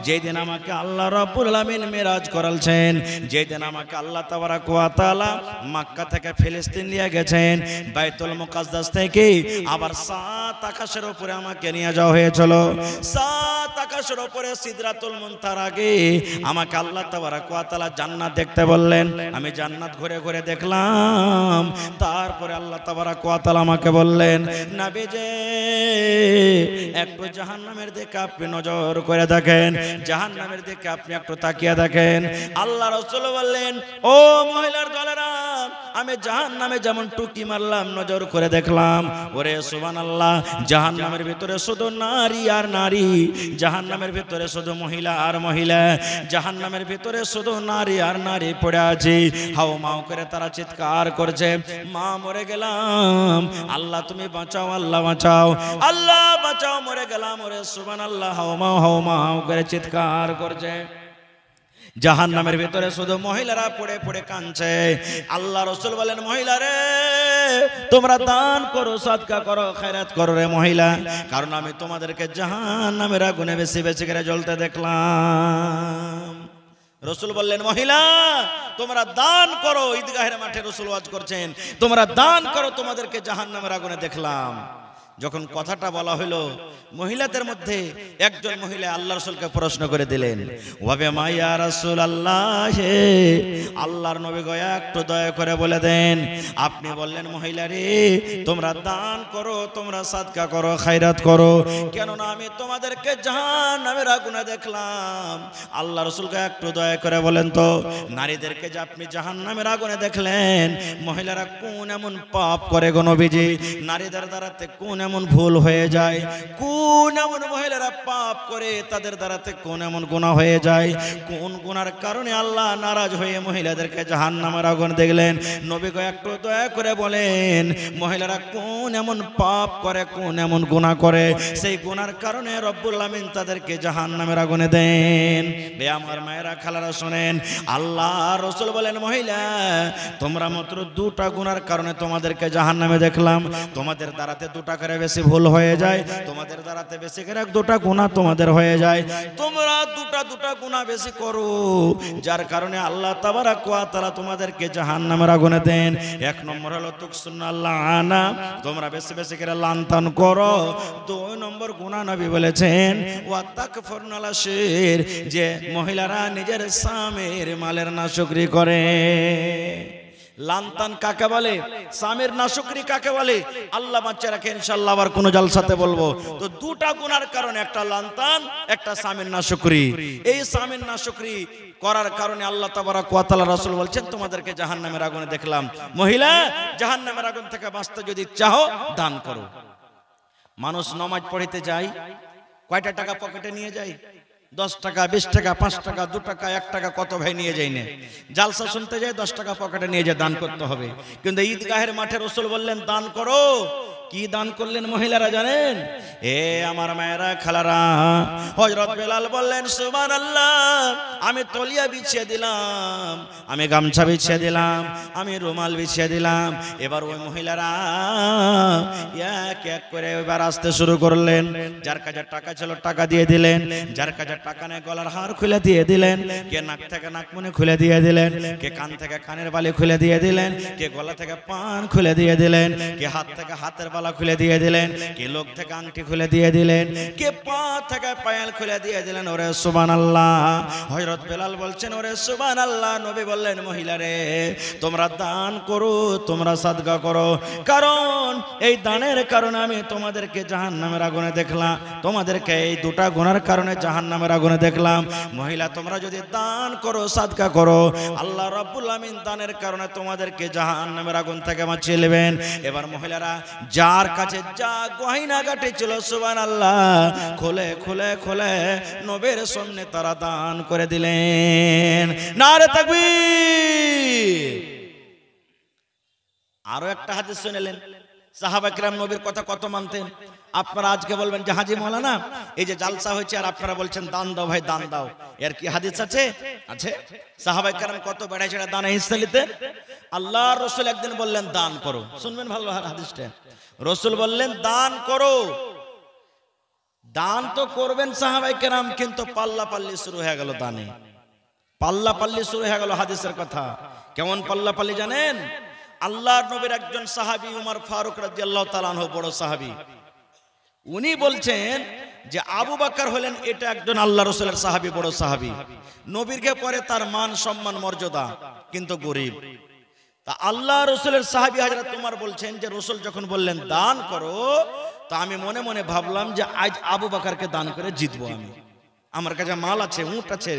[SPEAKER 1] যেদিন আমাকে আল্লাহ রাব্বুল আলামিন মিরাজ করালছেন, যেদিন আমাকে আল্লাহ তাবারাক ওয়া তাআলা মক্কা থেকে ফিলিস্তিন নিয়ে গেছেন, বাইতুল মুকাদ্দাস থেকে আবার 7 আকাশের উপরে আমাকে নিয়ে যাওয়া হয়েছিল। 7 আকাশের উপরে সিদরাতুল মুনতাহার আগে আমাকে আল্লাহ তাবারাক ওয়া তাআলা জান্নাত দেখতে বললেন। আমি জান্নাত ঘুরে ঘুরে দেখলাম। তারপরে আল্লাহ তাবারাক ওয়া তাআলা আমাকে বললেন, নবীজি একটু জাহান্নামের দিকে আপনি নজর করে দেখেন, জাহান্নামের দিকে আপনি একটু তাকিয়ে দেখেন। আল্লাহ রাসূল বললেন, ও মহিলার দলেরা, আমি জাহান্নামে যেমন টুকি মারলাম, নজর করে দেখলাম, ওরে সুবহানাল্লাহ, জাহান্নামের ভিতরে শুধু নারী আর নারী, জাহান্নামের ভিতরে শুধু মহিলা আর মহিলা, জাহান্নামের ভিতরে শুধু নারী আর নারী পড়ে আছে। হাও মাও করে তারা চিৎকার করছে, মা মরে গেলাম, আল্লাহ তুমি বাঁচাও, আল্লাহ বাঁচাও, আল্লাহ বাঁচাও, মরে গেলাম, ওরে সুবহানাল্লাহ, হাও মাও করে চিৎকার করছে। জাহান্নামের ভিতরে শুধু মহিলারা পড়ে পড়ে কাঁদছে। আল্লাহ রাসূল বলেন, মহিলারে তোমরা দান করো, সাদকা করো, খায়রাত করো রে মহিলা, কারণ আমি তোমাদেরকে জাহান্নামের আগুনে বেশি বেশি করে জ্বলতে দেখলাম। রাসূল বললেন, মহিলা তোমরা দান করো। ঈদগাহের মাঠে রাসূল ওয়াজ করছেন, তোমরা দান করো, তোমাদেরকে জাহান্নামের আগুনে দেখলাম। যখন কথাটা বলা হলো, মহিলাদের মধ্যে একজন মহিলা আল্লাহ রাসূলকে প্রশ্ন করে দিলেন, ওয়াবে মা ইয়া রাসূলুল্লাহ, আল্লাহর নবী গো একটু দয়া করে বলে দেন, আপনি বললেন মহিলা রে তোমরা দান করো, তোমরা সাদকা করো, খায়রাত করো, কেননা আমি তোমাদেরকে জাহান্নামের আগুনে দেখলাম। আল্লাহ রাসূলকে একটু দয়া করে বলেন তো, নারীদেরকে যে আপনি জাহান্নামের আগুনে দেখলেন, মহিলারা কোন এমন পাপ করে গো নবীজি, নারীদের দ্বারাতে কোন এমন ভুল হয়ে যায়, কোন এমন মহিলারা পাপ করে, তাদের দ্বারাতে কোন এমন গুনাহ হয়ে যায়, কোন গুনার কারণে আল্লাহ নারাজ হয়ে মহিলাদেরকে জাহান্নামের আগুন দেখলেন। নবী গো একটু দয়া করে বলেন, মহিলারা কোন এমন পাপ করে, কোন এমন গুনাহ করে, সেই গুনার কারণে রব্বুল আমিন তাদেরকে জাহান্নামের আগুনে দেন। বে আমার মায়েরা খালারা শুনেন, আল্লাহ রাসূল বলেন, মহিলা তোমরা মাত্র 2টা গুনার কারণে তোমাদেরকে জাহান্নামে দেখলাম, তোমাদের দ্বারাতে 2টা করে বেশি ভুল হয়ে যায়, তোমাদের দ্বারাতে বেশি করে 2টা গুনাহ তোমাদের হয়ে যায়, তোমরা 2টা গুনাহ বেশি করো, যার কারণে আল্লাহ তাবারাক ওয়া তাআলা তোমাদেরকে জাহান্নামের আগুনে দেন। 1 নম্বর হলো তুকসুনাল্লাহ আনা, তোমরা বেশি বেশি করে লানতান করো। 2 নম্বর গুনাহ নবী বলেছেন ওয়া তাকফুরনাল আশির, যে মহিলারা নিজের স্বামীর মালের নাশুকরি করে। লানতান কাকে বলে, স্বামীর নাশুকরি কাকে বলে, আল্লাহ বাঁচিয়ে রাখে, ইনশাআল্লাহ আবার কোন জালসাতে বলবো। তো 2টা গুনার কারণে, একটা লানতান, একটা স্বামীর নাশুকরি। এই স্বামীর নাশুকরি করার কারণে আল্লাহ তাবারাক ওয়া তাআলা রাসূল বলছেন তোমাদেরকে জাহান্নামের আগুনে দেখলাম। মহিলা জাহান্নামের আগুন থেকে বাঁচতে যদি চাও দান করো। মানুষ নামাজ পড়িতে যায়, কয়টা টাকা পকেটে নিয়ে যায়? 10 টাকা, 20 টাকা, 5 টাকা, 2 টাকা, 1 টাকা, কত ভাই নিয়ে যায় না। জালসা শুনতে যায় 10 টাকা পকেটে নিয়ে যায়, দান করতে হবে। কিন্তু ঈদগাহের মাঠে রাসূল বললেন দান করো। কি দান করলেন মহিলারা জানেন? এ আমার মায়েরা খালারা, হযরত বেলাল বললেন সুবহানাল্লাহ, আমি তলিয়া বিছিয়ে দিলাম, আমি গামছা বিছিয়ে দিলাম, আমি রুমাল বিছিয়ে দিলাম। এবার ওই মহিলারা এক এক করে এবার আসতে শুরু করলেন। যার কাছে টাকা ছিল টাকা দিয়ে দিলেন, যার কাছে টাকা নেই গলার হার খুলে দিয়ে দিলেন, কে নাক থেকে নাকমণি খুলে দিয়ে দিলেন, কে কান থেকে কানের বালি খুলে দিয়ে দিলেন, কে গলা থেকে পান খুলে দিয়ে দিলেন, কে হাত থেকে হাতের বালি বালা খুলে দিয়ে দিলেন, কে লোক থেকে আংটি খুলে দিয়ে দিলেন, কে পা থেকে পায়েল খুলে দিয়ে দিলেন। ওরে সুবহানাল্লাহ। হযরত বেলাল বলছেন ওরে সুবহানাল্লাহ। নবী বললেন মহিলা রে তোমরা দান করো, তোমরা সাদকা করো, কারণ এই দানের কারণে আমি তোমাদেরকে জাহান্নামের আগুনে দেখলাম, তোমাদেরকে এই দুটা গুনার কারণে জাহান্নামের আগুনে দেখলাম। মহিলা তোমরা যদি দান করো, সাদকা করো, আল্লাহ রাব্বুল আমিন দানের কারণে তোমাদেরকে জাহান্নামের আগুন থেকে বাঁচিয়ে নেবেন। এবার মহিলারা যার কাছে যা গয়না গাটি ছিল সুবহানাল্লাহ খুলে খুলে খুলে নবীর সামনে তারা দান করে দিলেন। নারে তাকবীর। আরো একটা হাদিস শুনলেন, সাহাবা কিরাম নবীর কথা কত মানতেন। আপনারা আজকে বলবেন যে হাজী মাওলানা এই যে জালসা হয়েছে আর আপনারা বলছেন দান দাও ভাই দান দাও, এর কি হাদিস আছে? আছে। সাহাবা কিরাম কত বেড়াই ছেড়ে দানে হিস্সা নিতেন। আল্লাহর রাসূল একদিন বললেন দান করো, শুনবেন ভালো হাদিসটা। রাসূল বললেন দান করো, দান তো করবেন সাহাবায়ে কেরাম, কিন্তু পাল্লা পাল্লি শুরু হয়ে গেল দানে, পাল্লা পাল্লি শুরু হয়ে গেল হাদিসের কথা। কেমন পাল্লা পাল্লি জানেন? আল্লাহর নবীর একজন সাহাবী উমর ফারুক রাদিয়াল্লাহু তাআলা আনহু, বড় সাহাবী, উনি বলছেন যে আবু বকর হলেন এটা একজন আল্লাহ রাসূলের সাহাবী, বড় সাহাবী, নবীরকে পরে তার মান সম্মান মর্যাদা, কিন্তু গরীব। তা আল্লাহ রাসূলের সাহাবী হযরত উমর বলছেন যে রাসূল যখন বললেন দান করো, তা আমি মনে মনে ভাবলাম যে আজ আবু বকরকে দান করে জিতবো আমি। আমার কাছে মাল আছে, উট আছে,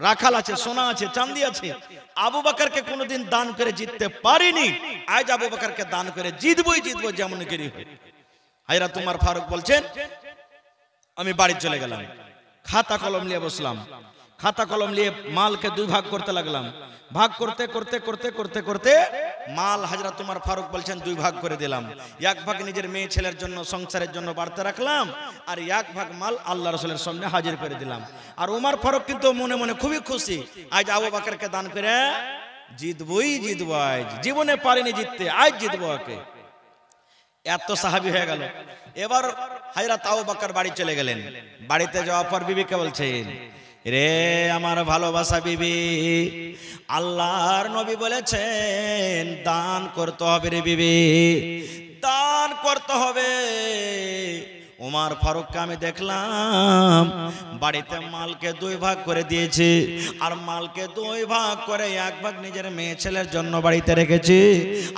[SPEAKER 1] রাখাল আছে, সোনা আছে, চাঁদি আছে, আবু বকরকে কোনোদিন দান করে জিততে পারিনি, আজ আবু বকরকে দান করে জিতবই জিতবো যেমন করি হয়। হযরত উমর ফারুক বলছেন আমি বাড়ি চলে গেলাম, খাতা কলম নিয়ে বসলাম, খাতা কলম নিয়ে মালকে দুই ভাগ করতে লাগলাম। ভাগ করতে করতে করতে করতে করতে মাল হযরত উমর ফারুক বলছেন দুই ভাগ করে দিলাম। এক ভাগ নিজের মেয়ে ছেলের জন্য, সংসারের জন্য বাড়তে রাখলাম, আর এক ভাগ মাল আল্লাহ রাসূলের সামনে হাজির করে দিলাম। আর উমর ফারুক কিন্তু মনে মনে খুবই খুশি, আজ আবু বকরকে দান করে জিতবই জিতবো, আজ জীবনে পারিনি জিততে, আজ জিতবো ওকে। এত সাহাবী হয়ে গেল। এবার হযরত আবু বকর বাড়ি চলে গেলেন। বাড়িতে যাওয়ার পর বিবিকে বলছেন রে আমার ভালোবাসা বিবি, আল্লাহর নবী বলেছেন দান করতে হবে রে বিবি, দান করতে হবে। উমর ফারুককে আমি দেখলাম বাড়িতে মালকে দুই ভাগ করে দিয়েছে, আর মালকে দুই ভাগ করে এক ভাগ নিজের মেয়ে ছেলের জন্য বাড়িতে রেখেছি,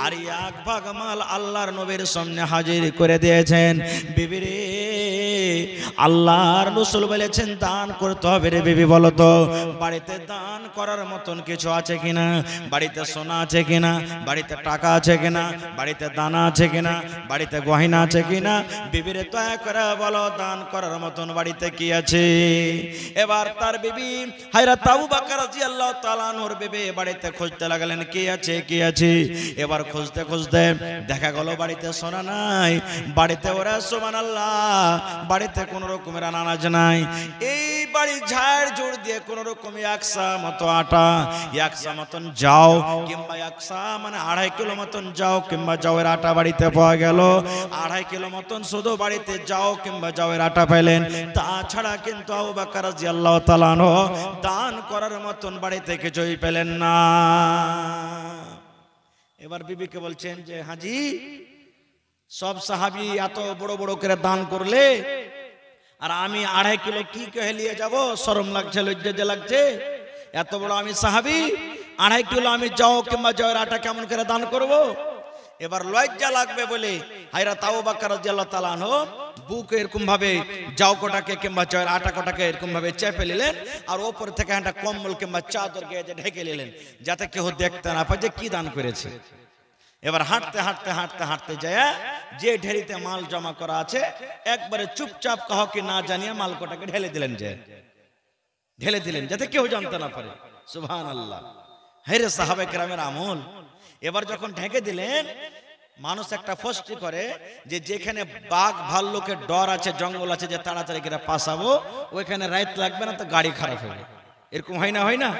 [SPEAKER 1] আর এক ভাগ মাল আল্লাহর নবীর সামনে হাজির করে দিয়েছেন। বিবি রে আল্লাহর রাসূল বলেছেন দান করতে হবে রে বিবি, বলো তো বাড়িতে দান করার মতন কিছু আছে কিনা? বাড়িতে সোনা আছে কিনা? বাড়িতে টাকা আছে কিনা? বাড়িতে দানা আছে কিনা? বাড়িতে গয়না আছে কিনা? বিবি রে দয়া করে বলো দান করার মতন বাড়িতে কি আছে? এবার তার বিবি হযরত আবু বকর রাদিয়াল্লাহু তাআলা আনহুর বিবি বাড়িতে খুঁজতে লাগলেন কি আছে কি আছে। এবার খুঁজতে খুঁজতে দেখা গেল বাড়িতে সোনা নাই, বাড়িতে ওরা সুবহানাল্লাহ বাড়িতে কোন রকমের আনাজ নাই। এই বাড়ি ঝাড় জোড় দিয়ে কোন রকম একসা মতো আটা, একসা মতন যাও, কিংবা একসা মানে 2.5 কিলো মতন যাও কিংবা যাওয়ের আটা বাড়িতে পাওয়া গেল। 2.5 কিলো মতন শুধু বাড়িতে যাও কিংবা যাওয়ের আটা পেলেন, তাছাড়া কিন্তু আবু বকর রাদিয়াল্লাহু তাআলা আনহু দান করার মতন বাড়িতে কিছুই পেলেন না। এবার বিবিকে বলছেন যে হাজি সব সাহাবী এত বড় বড় করে দান করলে, আর আমি 2.5 কিলো কি কহে নিয়ে যাব? শরম লাগছে, লজ্জা লাগছে। এত বড় আমি সাহাবী, 2.5 কিলো আমি যাও কিংবা যাওয়ের আটা কেমন করে দান করব? এবার লজ্জা লাগবে বলে হযরত আবু বকর রাদিয়াল্লাহু তাআলা আনহু বুক এরকম ভাবে যাও কোটাকে কিংবা যাওয়ের আটা কোটাকে এরকম ভাবে চেপে নিলেন, আর ওপর থেকে একটা কম্বল কিংবা চাদর গায়ে ঢেকে নিলেন, যাতে কেউ দেখতে না পায় যে কি দান করেছে। এবার হাঁটতে হাঁটতে হাঁটতে হাঁটতে যায় যে ঢেরিতে মাল জমা করা আছে একবারে চুপচাপ কাউকে না জানিয়ে মাল কোটাকে ঢেলে দিলেন, যে ঢেলে দিলেন যাতে কেউ জানতে না পারে। সুবহানাল্লাহ, হেরে সাহাবা কেরামের আমল। এবার যখন ঢেকে দিলেন, মানুষ একটা ফস্টি করে যে যেখানে বাঘ ভাল্লুকের ডর আছে, জঙ্গল আছে, যে তাড়াতাড়ি করে পাসাবো, ওইখানে রাত লাগবে না তো গাড়ি খারাপ হবে, এরকম হয় না? হয় না?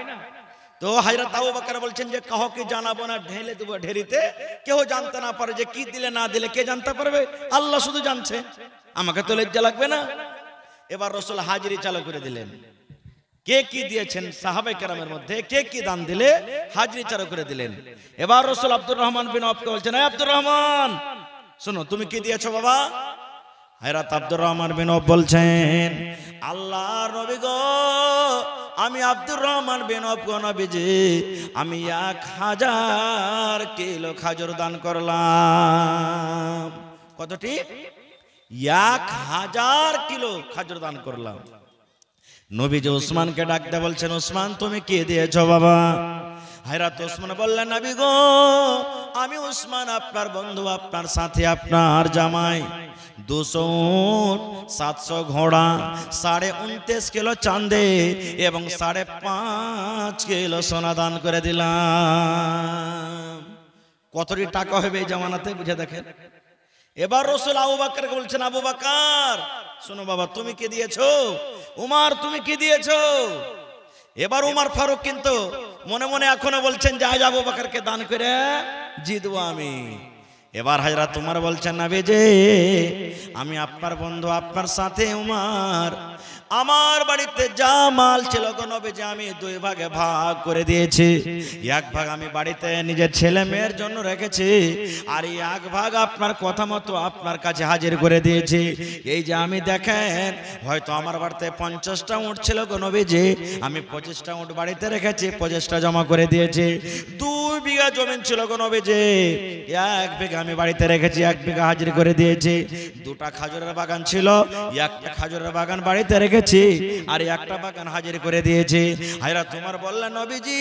[SPEAKER 1] তো হযরত আবু বকর বলছেন যে কাউকে জানাবো না, ঢেলে দেবো ঢেরিতে, কেউ জানতে না পারে যে কি দিলে না দিলে, কে জানতে পারবে? আল্লাহ শুধু জানছে, আমাকে তো লজ্জা লাগবে না। এবার রাসূল হাজিরি চালু করে দিলেন, কে কি দিয়েছেন সাহাবায়ে কেরামের মধ্যে কে কি দান দিলে হাজিরি চালু করে দিলেন। এবার রাসূল আব্দুর রহমান বিন আওফকে বলছেন, এই আব্দুর রহমান শোনো তুমি কি দিয়েছো বাবা? হযরত আব্দুর রহমান বিন আওফ বলছেন, আল্লাহর নবী গো, আমি আব্দুর রহমান বিন আওফ গো নবীজি, আমি 1000 কিলো খাজুর দান করলাম। কতটি? 1000 কিলো খাজুর দান করলাম। নবীজি উসমানকে ডাকতে বলছেন, উসমান তুমি কি দিয়েছো বাবা? হযরত উসমান বললেন, নবী গো, আমি উসমান আপনার বন্ধু, আপনার সাথে আপনার জামাই 200 উট, 700 ঘোড়া, 29.5 কিলো চাঁদে এবং 5.5 কিলো সোনা দান করে দিলাম। কতটি টাকা হবে এই জামানাতে বুঝে দেখেন। এবার রাসূল আবু বকরকে বলছেন, আবু বকর শোনো বাবা, তুমি কি দিয়েছো? উমর তুমি কি দিয়েছো? এবার উমর ফারুক কিন্তু মনে মনে এখনো বলছেন যে আজ আবু বকরকে দান করে জিতবো আমি। এবার হযরত উমর বলছেন, নবীজি আমি আপনার বন্ধু, আপনার সাথে উমর, আমার বাড়িতে যা মাল ছিল গো নবীজি আমি 2 ভাগে ভাগ করে দিয়েছি। 1 ভাগ আমি বাড়িতে নিজের ছেলে মেয়ের জন্য রেখেছি, আর 1 ভাগ আপনার কথা মতো আপনার কাছে হাজির করে দিয়েছি। এই যে আমি দেখেন, হয়তো আমার বাড়িতে 50টা উট ছিল গো নবীজি, আমি 25টা উট বাড়িতে রেখেছি, 25টা জমা করে দিয়েছি। 2 বিঘা জমি ছিল গো নবীজি, 1 বিঘা আমি বাড়িতে রেখেছি, 1 বিঘা হাজির করে দিয়েছি। 2টা খাজুরের বাগান ছিল, 1টা খাজুরের বাগান বাড়িতে রেখেছি, আর 1টা বাগান হাজির করে দিয়েছি। হযরত উমর বললেন, নবীজি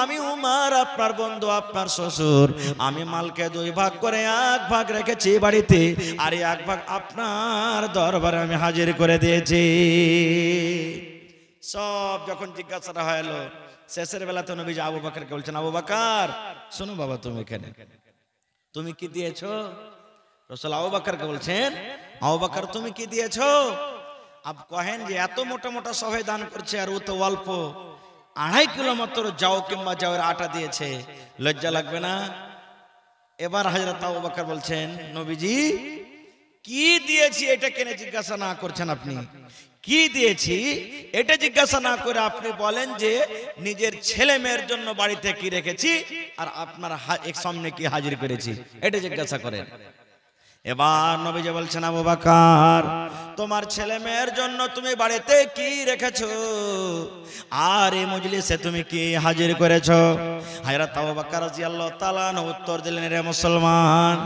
[SPEAKER 1] আমি উমর আপনার বন্ধু, আপনার শ্বশুর, আমি মালকে 2 ভাগ করে 1 ভাগ রেখেছি বাড়িতে, আর 1 ভাগ আপনার দরবারে আমি হাজির করে দিয়েছি। সব যখন জিজ্ঞাসা হলো, শেষের বেলাতে নবীজি আবু বকরকে বলছেন, আবু বকর শোনো বাবা, তুমি এখানে তুমি কি দিয়েছো? রাসূল আবু বকরকে বলছেন, আবু বকর তুমি কি দিয়েছো? আব কহেন যে এত মোটা মোটা সবাই দান করছে, আর ও তো অল্প 2.5 কিলো মাত্র যাও কিংবা যাওয়ার আটা দিয়েছে, লজ্জা লাগবে না? এবার হযরত আবু বকর বলছেন, নবীজি কি দিয়েছি এটা কেন জিজ্ঞাসা না করছেন আপনি? কি দিয়েছি এটা জিজ্ঞাসা না করে আপনি বলেন যে নিজের ছেলে মেয়ের জন্য বাড়িতে কি রেখেছি আর আপনার সামনে কি হাজির করেছি, এটা জিজ্ঞাসা করেন। এবার নবীজি বলছেন, আবু বকর তোমার ছেলে মেয়ের জন্য তুমি বাড়িতে কি রেখেছো, আর এই মজলিসে তুমি কি হাজির করেছো? হযরত আবু বকর রাদিয়াল্লাহু তাআলা আনহু উত্তর দিলেন, রে মুসলমান,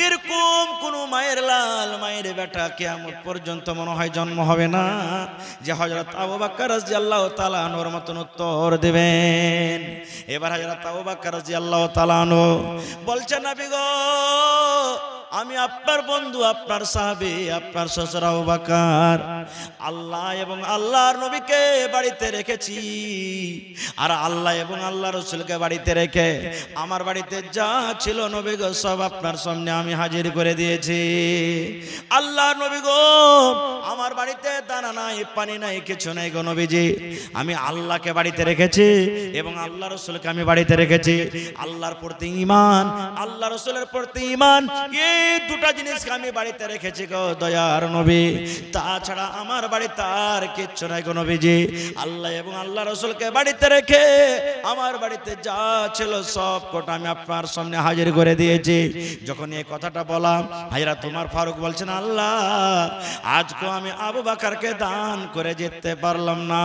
[SPEAKER 1] এরকম কোন মায়ের লাল, মায়ের বেটা কিয়ামত পর্যন্ত মনে হয় জন্ম হবে না যে হযরত আবু বকর রাদিয়াল্লাহু তাআলা আনহুর মতন উত্তর দিবেন। এবার হযরত আবু বকর রাদিয়াল্লাহু তাআলা আনহু বলছেন, নবী গো আমি আপনার বন্ধু, আপনার সাহাবী, আপনার শ্বশুর আবু বকর, আল্লাহ এবং আল্লাহর নবীকে বাড়িতে রেখেছি, আর আল্লাহ এবং আল্লাহ রাসূলকে বাড়িতে রেখে আমার বাড়িতে যা ছিল নবী গো সব আপনার সামনে আমি হাজির করে দিয়েছি। আল্লাহ নবী গো আমার বাড়িতে দানা নাই, পানি নাই, কিছু নাই গো নবীজি, আমি আল্লাহকে বাড়িতে রেখেছি এবং আল্লাহ রাসূলকে আমি বাড়িতে রেখেছি। আল্লাহর প্রতি ঈমান, আল্লাহ রাসূলের প্রতি ঈমান, এই 2টা জিনিসকে আমি বাড়িতে রেখেছি গো দয়ার নবী, তাছাড়া আমার বাড়িতে আর কিচ্ছু নাই গো নবীজি। আল্লাহ এবং আল্লাহ রাসূলকে বাড়িতে রেখে আমার বাড়িতে যা ছিল সব কটা আমি আপনার সামনে হাজির করে দিয়েছি। যখন এই কথাটা বললাম, হযরত উমর ফারুক বলছেন, আল্লাহ আজকে আমি আবু বকরকে দান করে জিততে পারলাম না,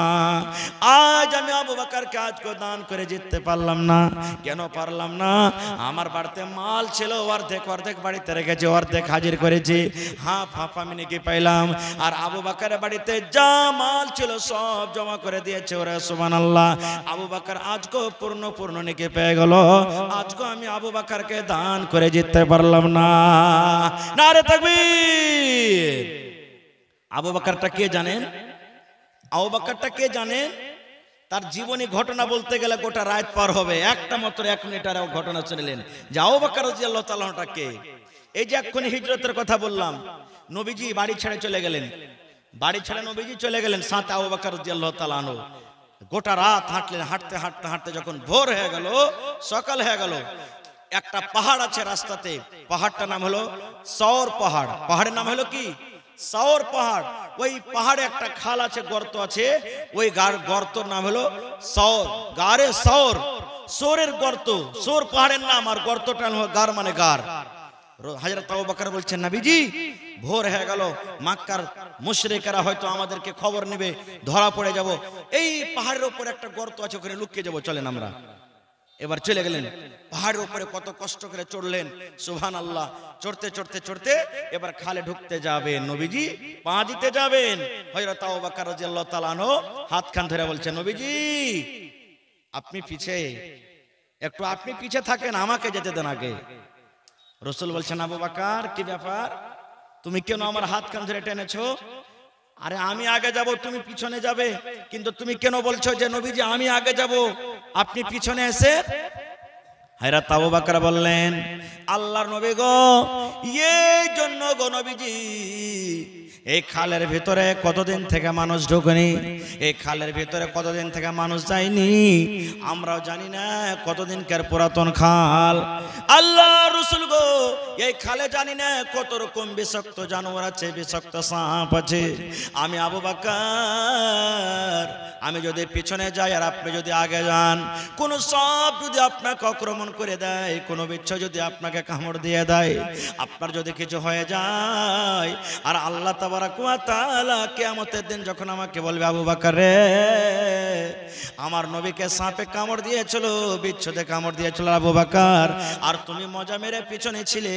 [SPEAKER 1] আজ আমি আবু বকরকে আজকে দান করে জিততে পারলাম না। কেন পারলাম না? আমার বাড়িতে মাল ছিল, অর্ধেক অর্ধেক বাড়িতে রেখেছি, অর্ধেক হাজির করেছি, হাফ হাফ আমি নাকি পাইলাম, আর আবু বকরের বাড়িতে যা মাল ছিল সব জমা করে দিয়েছে। ওরে সুবহানাল্লাহ, আবু বকর আজকে পূর্ণ নাকি পেয়ে গেল, আজকে আমি আবু বকরকে দান করে জিততে পারলাম না। নারে তাকবীর! আবু বকরটা কে জানেন? আবু বকরটা কে জানেন? তার জীবনী ঘটনা বলতে গেলে গোটা রাত পার হবে, একটা মাত্র 1 মিনিটের ঘটনা শুনলেন যে আবু বকর রাদিয়াল্লাহু তাআলা কে। এই যে এক্ষুনি হিজরতের কথা বললাম, নবীজি বাড়ি ছেড়ে চলে গেলেন, বাড়ি ছেড়ে নবীজি চলে গেলেন, সাথে আবু বকর রাদিয়াল্লাহু তাআলা আনহু। গোটা রাত হাঁটলেন, হাঁটতে হাঁটতে হাঁটতে যখন ভোর হয়ে গেল, সকাল হয়ে গেল, একটা পাহাড় আছে রাস্তাতে, পাহাড়টার নাম হলো সওর পাহাড়। পাহাড়ের নাম হলো কি? সওর পাহাড়। ওই পাহাড়ে একটা খাল আছে, গর্ত আছে, ওই গর্তর নাম হলো সওর, গারে সওর, সোরের গর্ত, সোর পাহাড়ের নাম, আর গর্তটা গার মানে গার। হযরত আবু বকর বলছেন নবীজি ভোর হয়ে গেল, মক্কার মুশরিকরা হয়তো আমাদেরকে খবর নেবে, ধরা পড়ে যাব, এই পাহাড়ের উপর একটা গর্ত আছে ওখানে লুকিয়ে যাব, চলেন আমরা। এবার চলে গেলেন পাহাড়ের উপরে, কত কষ্ট করে চড়লেন, সুবহানাল্লাহ। চড়তে চড়তে চড়তে এবার খালে ঢুকতে যাবেন, নবীজি পা দিতে যাবেন। হযরত আবু বকর রাদিয়াল্লাহু তাআলা আনহু হাত খান ধরে বলছেন নবীজি আপনি পিছে একটু, আপনি পিছে থাকেন, আমাকে যেতে দেন আগে। রাসূল বলছেন আবু বকর কি ব্যাপার, তুমি কেন আমার হাত কান ধরে টেনেছো? আরে আমি আগে যাব, তুমি পিছনে যাবে, কিন্তু তুমি কেন বলছো যে নবীজি আমি আগে যাব, আপনি পিছনে এসে? হযরত আবু বকর বললেন আল্লাহর নবী গো, এই জন্য গো নবীজি এই খালের ভিতরে কতদিন থেকে মানুষ ঢোকেনি, এই খালের ভিতরে কতদিন থেকে মানুষ যায়নি, আমরাও জানি না কতদিনকার পুরাতন খাল। আল্লাহ রাসূল গো এই খালে জানি না কত রকম বিষাক্ত জানোয়ার আছে, বিষাক্ত সাপ আছে। আমি আবু বকর আমি যদি পিছনে যাই আর আপনি যদি আগে যান, কোন সাপ যদি আপনাকে আক্রমণ করে দেয়, কোন বিচ্ছু যদি আপনাকে কামড় দিয়ে দেয়, আপনার যদি কিছু হয়ে যায়, আর আল্লাহ তাবারাক ওয়া তাআলা কিয়ামতের দিন যখন আমাকে বলবে আবু বকর রে আমার নবীকে সাপে কামড় দিয়েছিল, বিচ্ছুতে কামড় দিয়েছিল আবু বকর, আর তুমি মজা মেরে পিছনে ছিলে,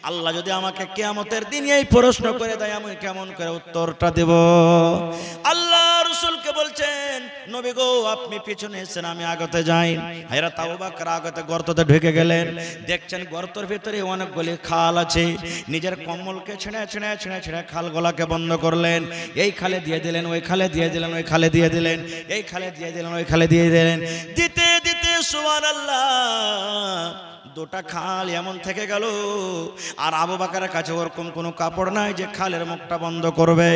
[SPEAKER 1] আল্লাহ যদি আমাকে কিয়ামতের দিন এই প্রশ্ন করে দেয় আমি কেমন করে উত্তরটা দেব? আল্লাহ রাসূলকে বলছেন নবী গো আপনি পিছনে এসেন, আমি আগতে যাই। হযরত আবু বকর আগতে গর্ততে ঢুকে গেলেন, দেখছেন গর্তের ভিতরে অনেকগুলি খাল আছে, নিজের কম্বলকে ছেড়ে ছেড়ে ছেড়ে ছেড়ে খালগুলোকে বন্ধ করলেন, এই খালে দিয়ে দিলেন, ওই খালে দিয়ে দিলেন, ওই খালে দিয়ে দিলেন, এই খালে দিয়ে দিলেন, ওই খালে দিয়ে দিলেন, দিতে দিতে সুবহানাল্লাহ দুটা খাল এমন থেকে গেল। আর আবু বকরের কাছে ওরকম কোনো কাপড় নাই যে খালের মুখটা বন্ধ করবে,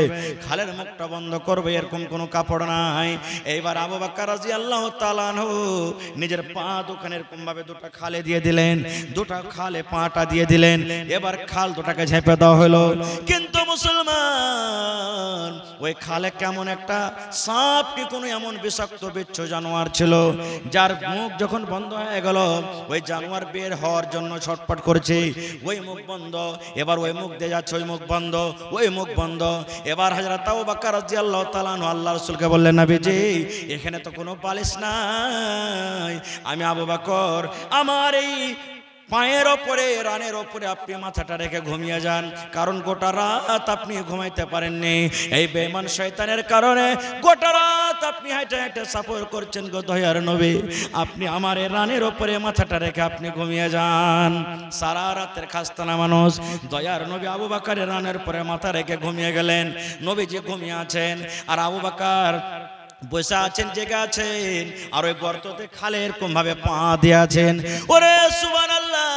[SPEAKER 1] খালের মুখটা বন্ধ করবে এরকম কোনো কাপড় নাই। এইবার আবু বকর রাদিয়াল্লাহু তাআলা আনহু নিজের পা দুখানে এরকম ভাবে দুটা খালে দিয়ে দিলেন, দুটা খালে পাটা দিয়ে দিলেন, এবার খাল দুটাকে ঝেপে দেওয়া হলো। কিন্তু মুসলমান ওই খালে কেমন একটা সাপ কি কোনো এমন বিষাক্ত বিচ্ছু জানোয়ার ছিল, যার মুখ যখন বন্ধ হয়ে গেল ওই জানোয়ার বের হওয়ার জন্য ছটফট করছে, ওই মুখ বন্ধ, এবার ওই মুখ দিয়ে যাচ্ছে, ওই মুখ বন্ধ, ওই মুখ বন্ধ। এবার হযরত আবু বকর রাদিয়াল্লাহু তাআলা আনহু আল্লাহর রাসূলকে বললেন নবীজি এখানে তো কোনো বালিশ নাই, আমি আবু বকর আমার এই পায়ের ওপরে রানের ওপরে আপনি মাথাটা রেখে ঘুমিয়ে যান, কারণ গোটা রাত আপনি ঘুমাইতে পারেননি, এই বেঈমান শয়তানের কারণে গোটা রাত আপনি হেঁটে হেঁটে সফর করছেন গো দয়ার নবী, আপনি আমার এই রানের ওপরে মাথাটা রেখে আপনি ঘুমিয়ে যান। সারা রাতের খাস্তানা মানুষ দয়ার নবী আবু বকরের রানের পরে মাথা রেখে ঘুমিয়ে গেলেন। নবীজি ঘুমিয়ে আছেন আর আবু বকর বসে আছেন, জেগে আছেন, আর ওই গর্ততে খালে এরকম ভাবে পা দিয়ে আছেন। ওরে সুবহানাল্লাহ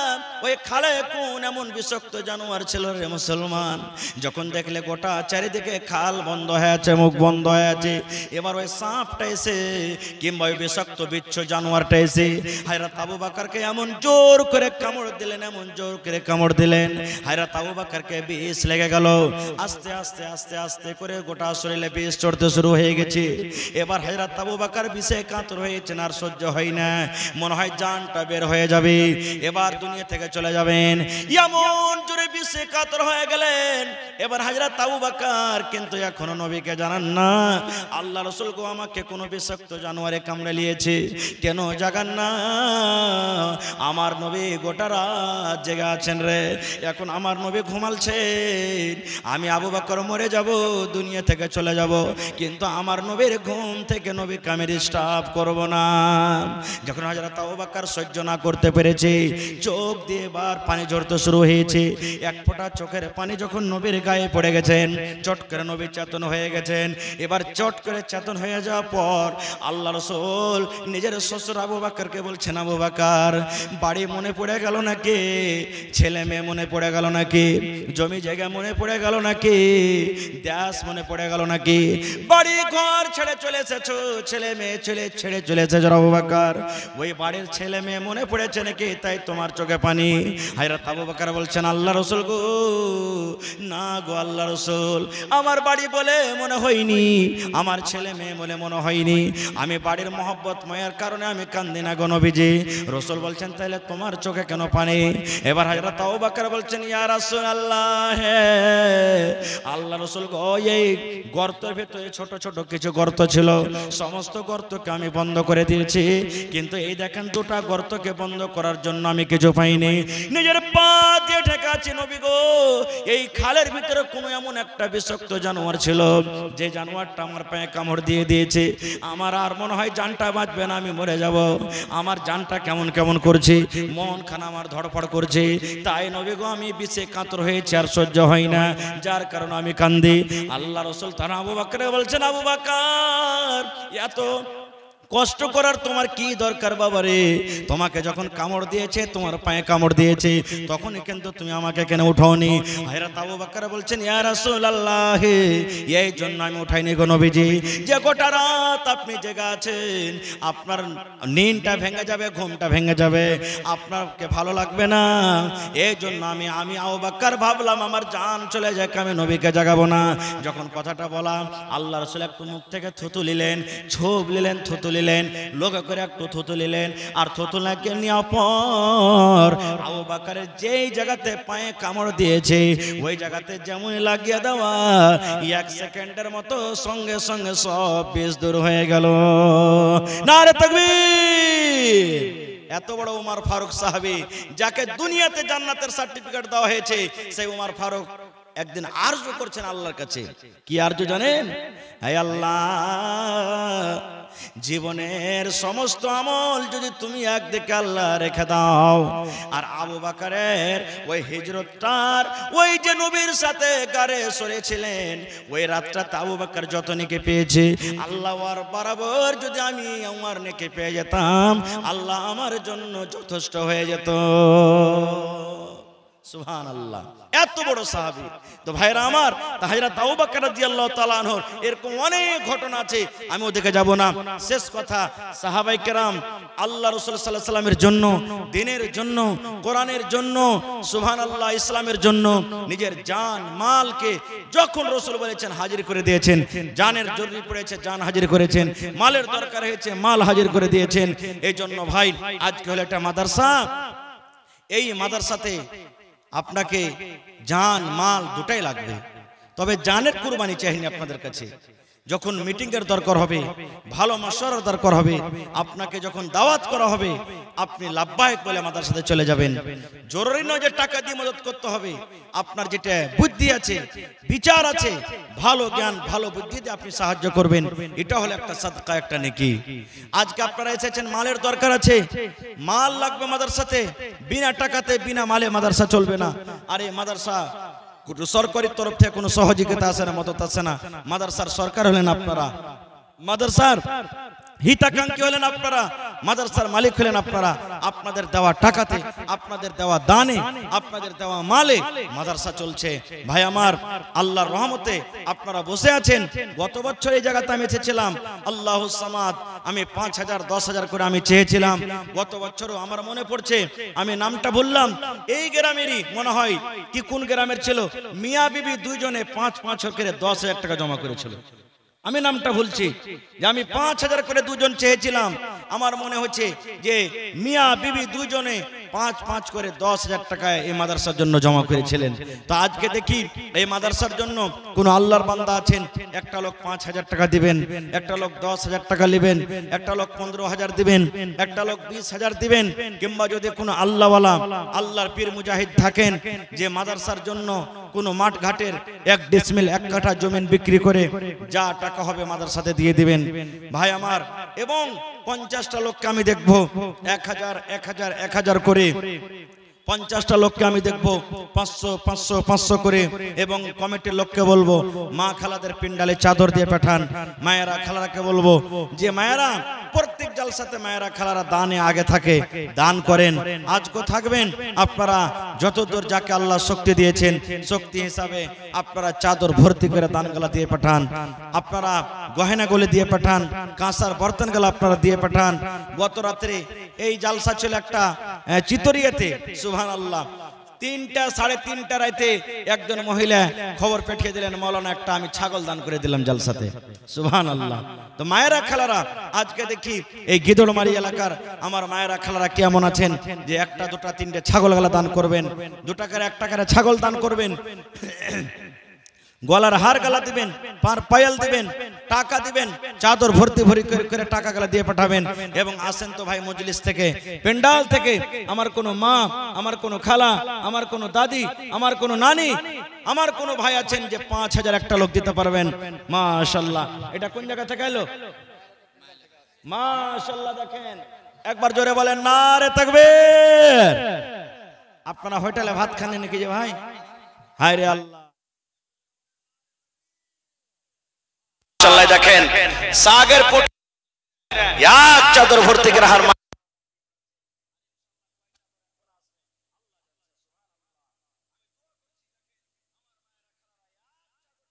[SPEAKER 1] ওই খালে কোন এমন বিষাক্ত জানোয়ার ছিল রে মুসলমান, যখন দেখলে গোটা চারিদিকে খাল বন্ধ হয়ে আছে, মুখ বন্ধ হয়ে আছে, এবার ওই সাপটা এসে কিংবা ওই বিষাক্ত বিচ্ছু জানোয়ারটা এসে হযরত আবু বকরকে এমন জোর করে কামড় দিলেন, এমন জোর করে কামড় দিলেন, হযরত আবু বকরকে বিষ লেগে গেল। আস্তে আস্তে আস্তে আস্তে করে গোটা শরীরে বিষ চড়তে শুরু হয়ে গেছে। এবার হযরত আবু বকর বিষে কাতর হয়েছেন, আর সহ্য হয় না, মনে হয় জানটা বের হয়ে যাবে, এবার দুনিয়া থেকে চলে যাবেন, এমন জোরে বিষে কাতর হয়ে গেলেন। এবার হযরত আবু বকর কিন্তু এখনো নবীকে জানান না, আল্লাহ রাসূল গো আমাকে কোন বিষাক্ত জানোয়ারে কামড়ে নিয়েছে, কেন জাগান না? আমার নবী গোটা রাত জেগে আছেন রে, এখন আমার নবী ঘুমালছেন, আমি আবু বকর মরে যাব, দুনিয়া থেকে চলে যাব, কিন্তু আমার নবীর ঘুম থেকে নবী কামের স্টপ করব না। যখন হযরত আবু বকর সহ্য না করতে পেরেছে, চোখ দিয়ে বার পানি ঝরতে শুরু হয়েছে, এক ফোঁটা চোখের পানি যখন নবীর গায়ে পড়ে গেছেন, চট করে নবী চেতন হয়ে গেছেন। এবার চট করে চেতন হয়ে যাওয়ার পর আল্লাহ রাসূল নিজের শ্বশুর আবু বকরকে বলছেন, আবু বকর বাড়ি মনে পড়ে গেল নাকি, ছেলে মেয়ে মনে পড়ে গেল নাকি, জমি জায়গা মনে পড়ে গেল নাকি, দেশ মনে পড়ে গেল নাকি, বাড়ি ঘর ছেড়ে চলে এসেছো, ছেলে মেয়ে ছেড়ে চলে এসেছো আবু বকর, ওই বাড়ির ছেলে মেয়ে মনে পড়েছে নাকি, তাই তোমার চোখে পানি, পানি। হযরত আবু বকর বলছেন আল্লাহ রাসূল গো, না গো আল্লাহ রাসূল, আমার বাড়ি বলে মনে হয়নি, আমার ছেলে মেয়ে বলে মনে হয়নি, আমি বাড়ির মহব্বত মায়ের কারণে আমি কান্দি না গো নবীজি। রাসূল বলছেন তাহলে তোমার চোখে কেন পানি? এবার হযরত আবু বকর বলছেন ইয়া রাসূলুল্লাহ, আল্লাহ রাসূল গো, এই গর্তের ভিতরে ছোট ছোট কিছু গর্ত ছিল, সমস্ত গর্তকে আমি বন্ধ করে দিয়েছি, কিন্তু এই দেখেন দুটা গর্তকে বন্ধ করার জন্য আমি কিছু পাইনি। নিজের পা দিয়ে ঢেকে আছে নবী গো। এই খালের ভিতরে কোনো এমন একটা বিষাক্ত জানোয়ার ছিল, যে জানোয়ারটা আমার পায়ে কামড় দিয়ে দিয়েছে। আমার আর মনে হয় জানটা বাঁচবে না, আমি মরে যাব। আমার জানটা কেমন কেমন করছে, মন খানা আমার ধড়ফড় করছে। তাই নবী গো আমি বিষে কাতর হয়েছে, আর সহ্য হয় না, যার কারণে আমি কান্দি। আল্লাহ রাসূল তারা আবু বকর বলছেন আবু বকর, এত কষ্ট করার তোমার কি দরকার বাবা রে? তোমাকে যখন কামড় দিয়েছে, তোমার পায়ে কামড় দিয়েছে, তখনই কিন্তু তুমি আমাকে কেন উঠাওনি? হযরত আবু বকর বলছেন ইয়া রাসূলুল্লাহ, এই জন্য আমি উঠাইনি গো নবীজি, যে গোটা রাত আপনি জেগে আছেন, আপনার নিনটা ভেঙে যাবে, ঘুমটা ভেঙে যাবে, আপনাকে ভালো লাগবে না। এই জন্য আমি আবু বকর ভাবলাম আমার জান চলে যাক, আমি নবীকে জাগাবো না। যখন কথাটা বলা, আল্লাহ রাসূল একটু মুখ থেকে থুতু নিলেন, ছোপ নিলেন, থুতু নিলেন, লোকে করে একটু থুতু নিলেন, আর থুতু লাগিয়ে নেওয়ার পর আবু বকরের যেই জায়গাতে পায়ে কামড় দিয়েছে, ওই জায়গাতে যেমন লাগিয়ে দেওয়া, 1 সেকেন্ডের মতো সঙ্গে সঙ্গে সব বিষ দূর হয়ে গেল। নারে তাকবীর! এত বড় উমর ফারুক সাহাবী, যাকে দুনিয়াতে জান্নাতের সার্টিফিকেট দেওয়া হয়েছে, সেই উমর ফারুক একদিন আরজু করছেন আল্লাহর কাছে। কি আরজু জানেন? হে আল্লাহ, জীবনের সমস্ত আমল যদি তুমি একদিকে আল্লাহ রেখে দাও, আর আবু বকরের ওই হিজরতটার, ওই যে নবীর সাথে গারে সরেছিলেন, ওই রাতটা আবু বকর যত নেকি পেয়েছে, আল্লাহর বরাবর যদি আমি আমার নেকি পেয়ে যেতাম, আল্লাহ আমার জন্য যথেষ্ট হয়ে যেত। সুবহানাল্লাহ, এত বড় সাহাবী। তো ভাইরা আমার, হযরত আবু বকর রাদিয়াল্লাহু তাআলা আনহু এরকম অনেক ঘটনা আছে, আমি ওদিকে যাব না। শেষ কথা, সাহাবায়ে কেরাম আল্লাহ রাসূল সাল্লাল্লাহু আলাইহি সাল্লামের জন্য, দ্বীনের জন্য, কোরআনের জন্য, সুবহানাল্লাহ, ইসলামের জন্য নিজের জান মালকে যখন রাসূল বলেছেন হাজির করে দিয়েছেন। জানের জরুরি পড়েছে, জান হাজির করেছেন, মালের দরকার হয়েছে, মাল হাজির করে দিয়েছেন। এই জন্য ভাই, আজকে হলো একটা মাদ্রাসা, এই মাদ্রাসাতে আপনাকে জান মাল দুটাই লাগবে, তবে জানের কুরবানি চাইনি আপনাদের কাছে। যখন মিটিং এর দরকার হবে, ভালো মাশওয়ারার দরকার হবে, আপনাকে যখন দাওয়াত করা হবে, আপনি লাব্বাইক বলে মাদ্রাসাতে চলে যাবেন। জরুরি নয় যে টাকা দিয়ে মদত করতে হবে, আপনার যেটা বুদ্ধি আছে, বিচার আছে, ভালো জ্ঞান, ভালো বুদ্ধি দিয়ে আপনি সাহায্য করবেন। এটা হলো একটা সাদকা, একটা নেকি। আজকে আপনারা এসেছেন, মালের দরকার আছে, মাল লাগবে মাদ্রাসাতে, বিনা টাকাতে বিনা মালে মাদ্রাসা চলবে না। আর এই মাদ্রাসা সরকারি তরফ থেকে কোনো সহযোগিতা আসে না, মদত আসে না। মাদ্রাসার সরকার হলেন আপনারা, মাদ্রাসার হিতাকাঙ্ক্ষী হলেন আপনারা, মাদ্রাসার মালিক হলেন আপনারা। আপনাদের দেওয়া টাকাতে, আপনাদের দেওয়া দানে, আপনাদের দেওয়া মালে মাদ্রাসা চলছে। ভাই আমার, আল্লাহর রহমতে আপনারা বসে আছেন। গত বছর এই জায়গাতে আমি এসেছিলাম, আল্লাহুস সামাদ, আমি 5,000 10,000 করে আমি চেয়েছিলাম। গত বছরও আমার মনে পড়ছে, আমি নামটা বললাম, এই গ্রামেরই মনে হয়, কি কোন গ্রামের ছিল, মিয়া বিবি দুইজনে 5-5 করে 10,000 টাকা জমা করেছিল। আমি নামটা ভুলছি, যে আমি 5,000 করে দুজন চেয়েছিলাম। আমার মনে হচ্ছে যে মিয়া বিবি দুজনে 5-5 করে 10,000 টাকা এই মাদ্রাসার জন্য জমা করেছিলেন। তো আজকে দেখি এই মাদ্রাসার জন্য কোন আল্লাহর বান্দা আছেন, একটা লোক 5,000 টাকা দিবেন, একটা লোক 10,000 টাকা নেবেন, একটা লোক 15,000 দিবেন, একটা লোক 20,000 দিবেন। কিংবা যদি কোনো আল্লাহওয়ালা, আল্লাহর পীর মুজাহিদ থাকেন, যে মাদ্রাসার জন্য কোনো মাঠ ঘাটের 1 ডিসমিল 1 কাঠা জমিন বিক্রি করে যা টাকা হবে মাদ্রাসাতে দিয়ে দিবেন ভাই আমার। এবং 50টা লোককে আমি দেখবো 1,000 করে, 50টা লোককে আমি দেখবো 500 করে। এবং কমিটির লোককে বলবো, মা খালাদের পিন্ডালে চাদর দিয়ে পাঠান। মায়েরা খালারাকে বলবো যে মায়েরা প্রত্যেক জলসাতে মায়েরা খালারা দানে আগে থাকে, দান করেন। আজকে থাকবেন আপনারা যতদূর যাকে আল্লাহ শক্তি দিয়েছেন শক্তি হিসাবে আপনারা চাদর ভর্তি করে দানগুলা দিয়ে পাঠান, আপনারা গয়নাগুলি দিয়ে পাঠান, কাঁসার বর্তনগুলো আপনারা দিয়ে পাঠান। গত রাত্রে এই জালসা ছিল একটা চিতরিয়াতে, সুবহানাল্লাহ। 3টা 3:30 রাতে একজন মহিলা খবর পাঠিয়ে দিলেন, মাওলানা একটা আমি ছাগল দান করে দিলাম জালসাতে, সুবহানাল্লাহ। তো মায়েরা খালারা আজকে দেখি এই গিদড়মারি এলাকার আমার মায়েরা খালারা কেমন আছেন যে 1টা 2টা 3টে ছাগল গলা দান করবেন, 2 টাকার 1 টাকার ছাগল দান করবেন, গলার হার গলা দিবেন, পার পায়াল দিবেন, টাকা দিবেন, চাদর ভর্তি ভরি করে টাকা গলা দিয়ে পাঠাবেন। এবং আসেন তো ভাই মজলিস থেকে, পেন্ডাল থেকে, আমার কোনো মা, আমার কোনো খালা, আমার কোনো দাদি, আমার কোনো নানি, আমার কোনো ভাই আছেন যে 5000 একটা লোক দিতে পারবেন, মাশাআল্লাহ। এটা কোন জায়গা থেকে এলো? মাশাআল্লাহ। দেখেন একবার জোরে বলেন নারে তাকবীর। আপনারা হোটেলে ভাত খান নাকি যে ভাই? হায় রে আল্লাহ। দেখেন সাগের এক চাদর ভর্তি করে হার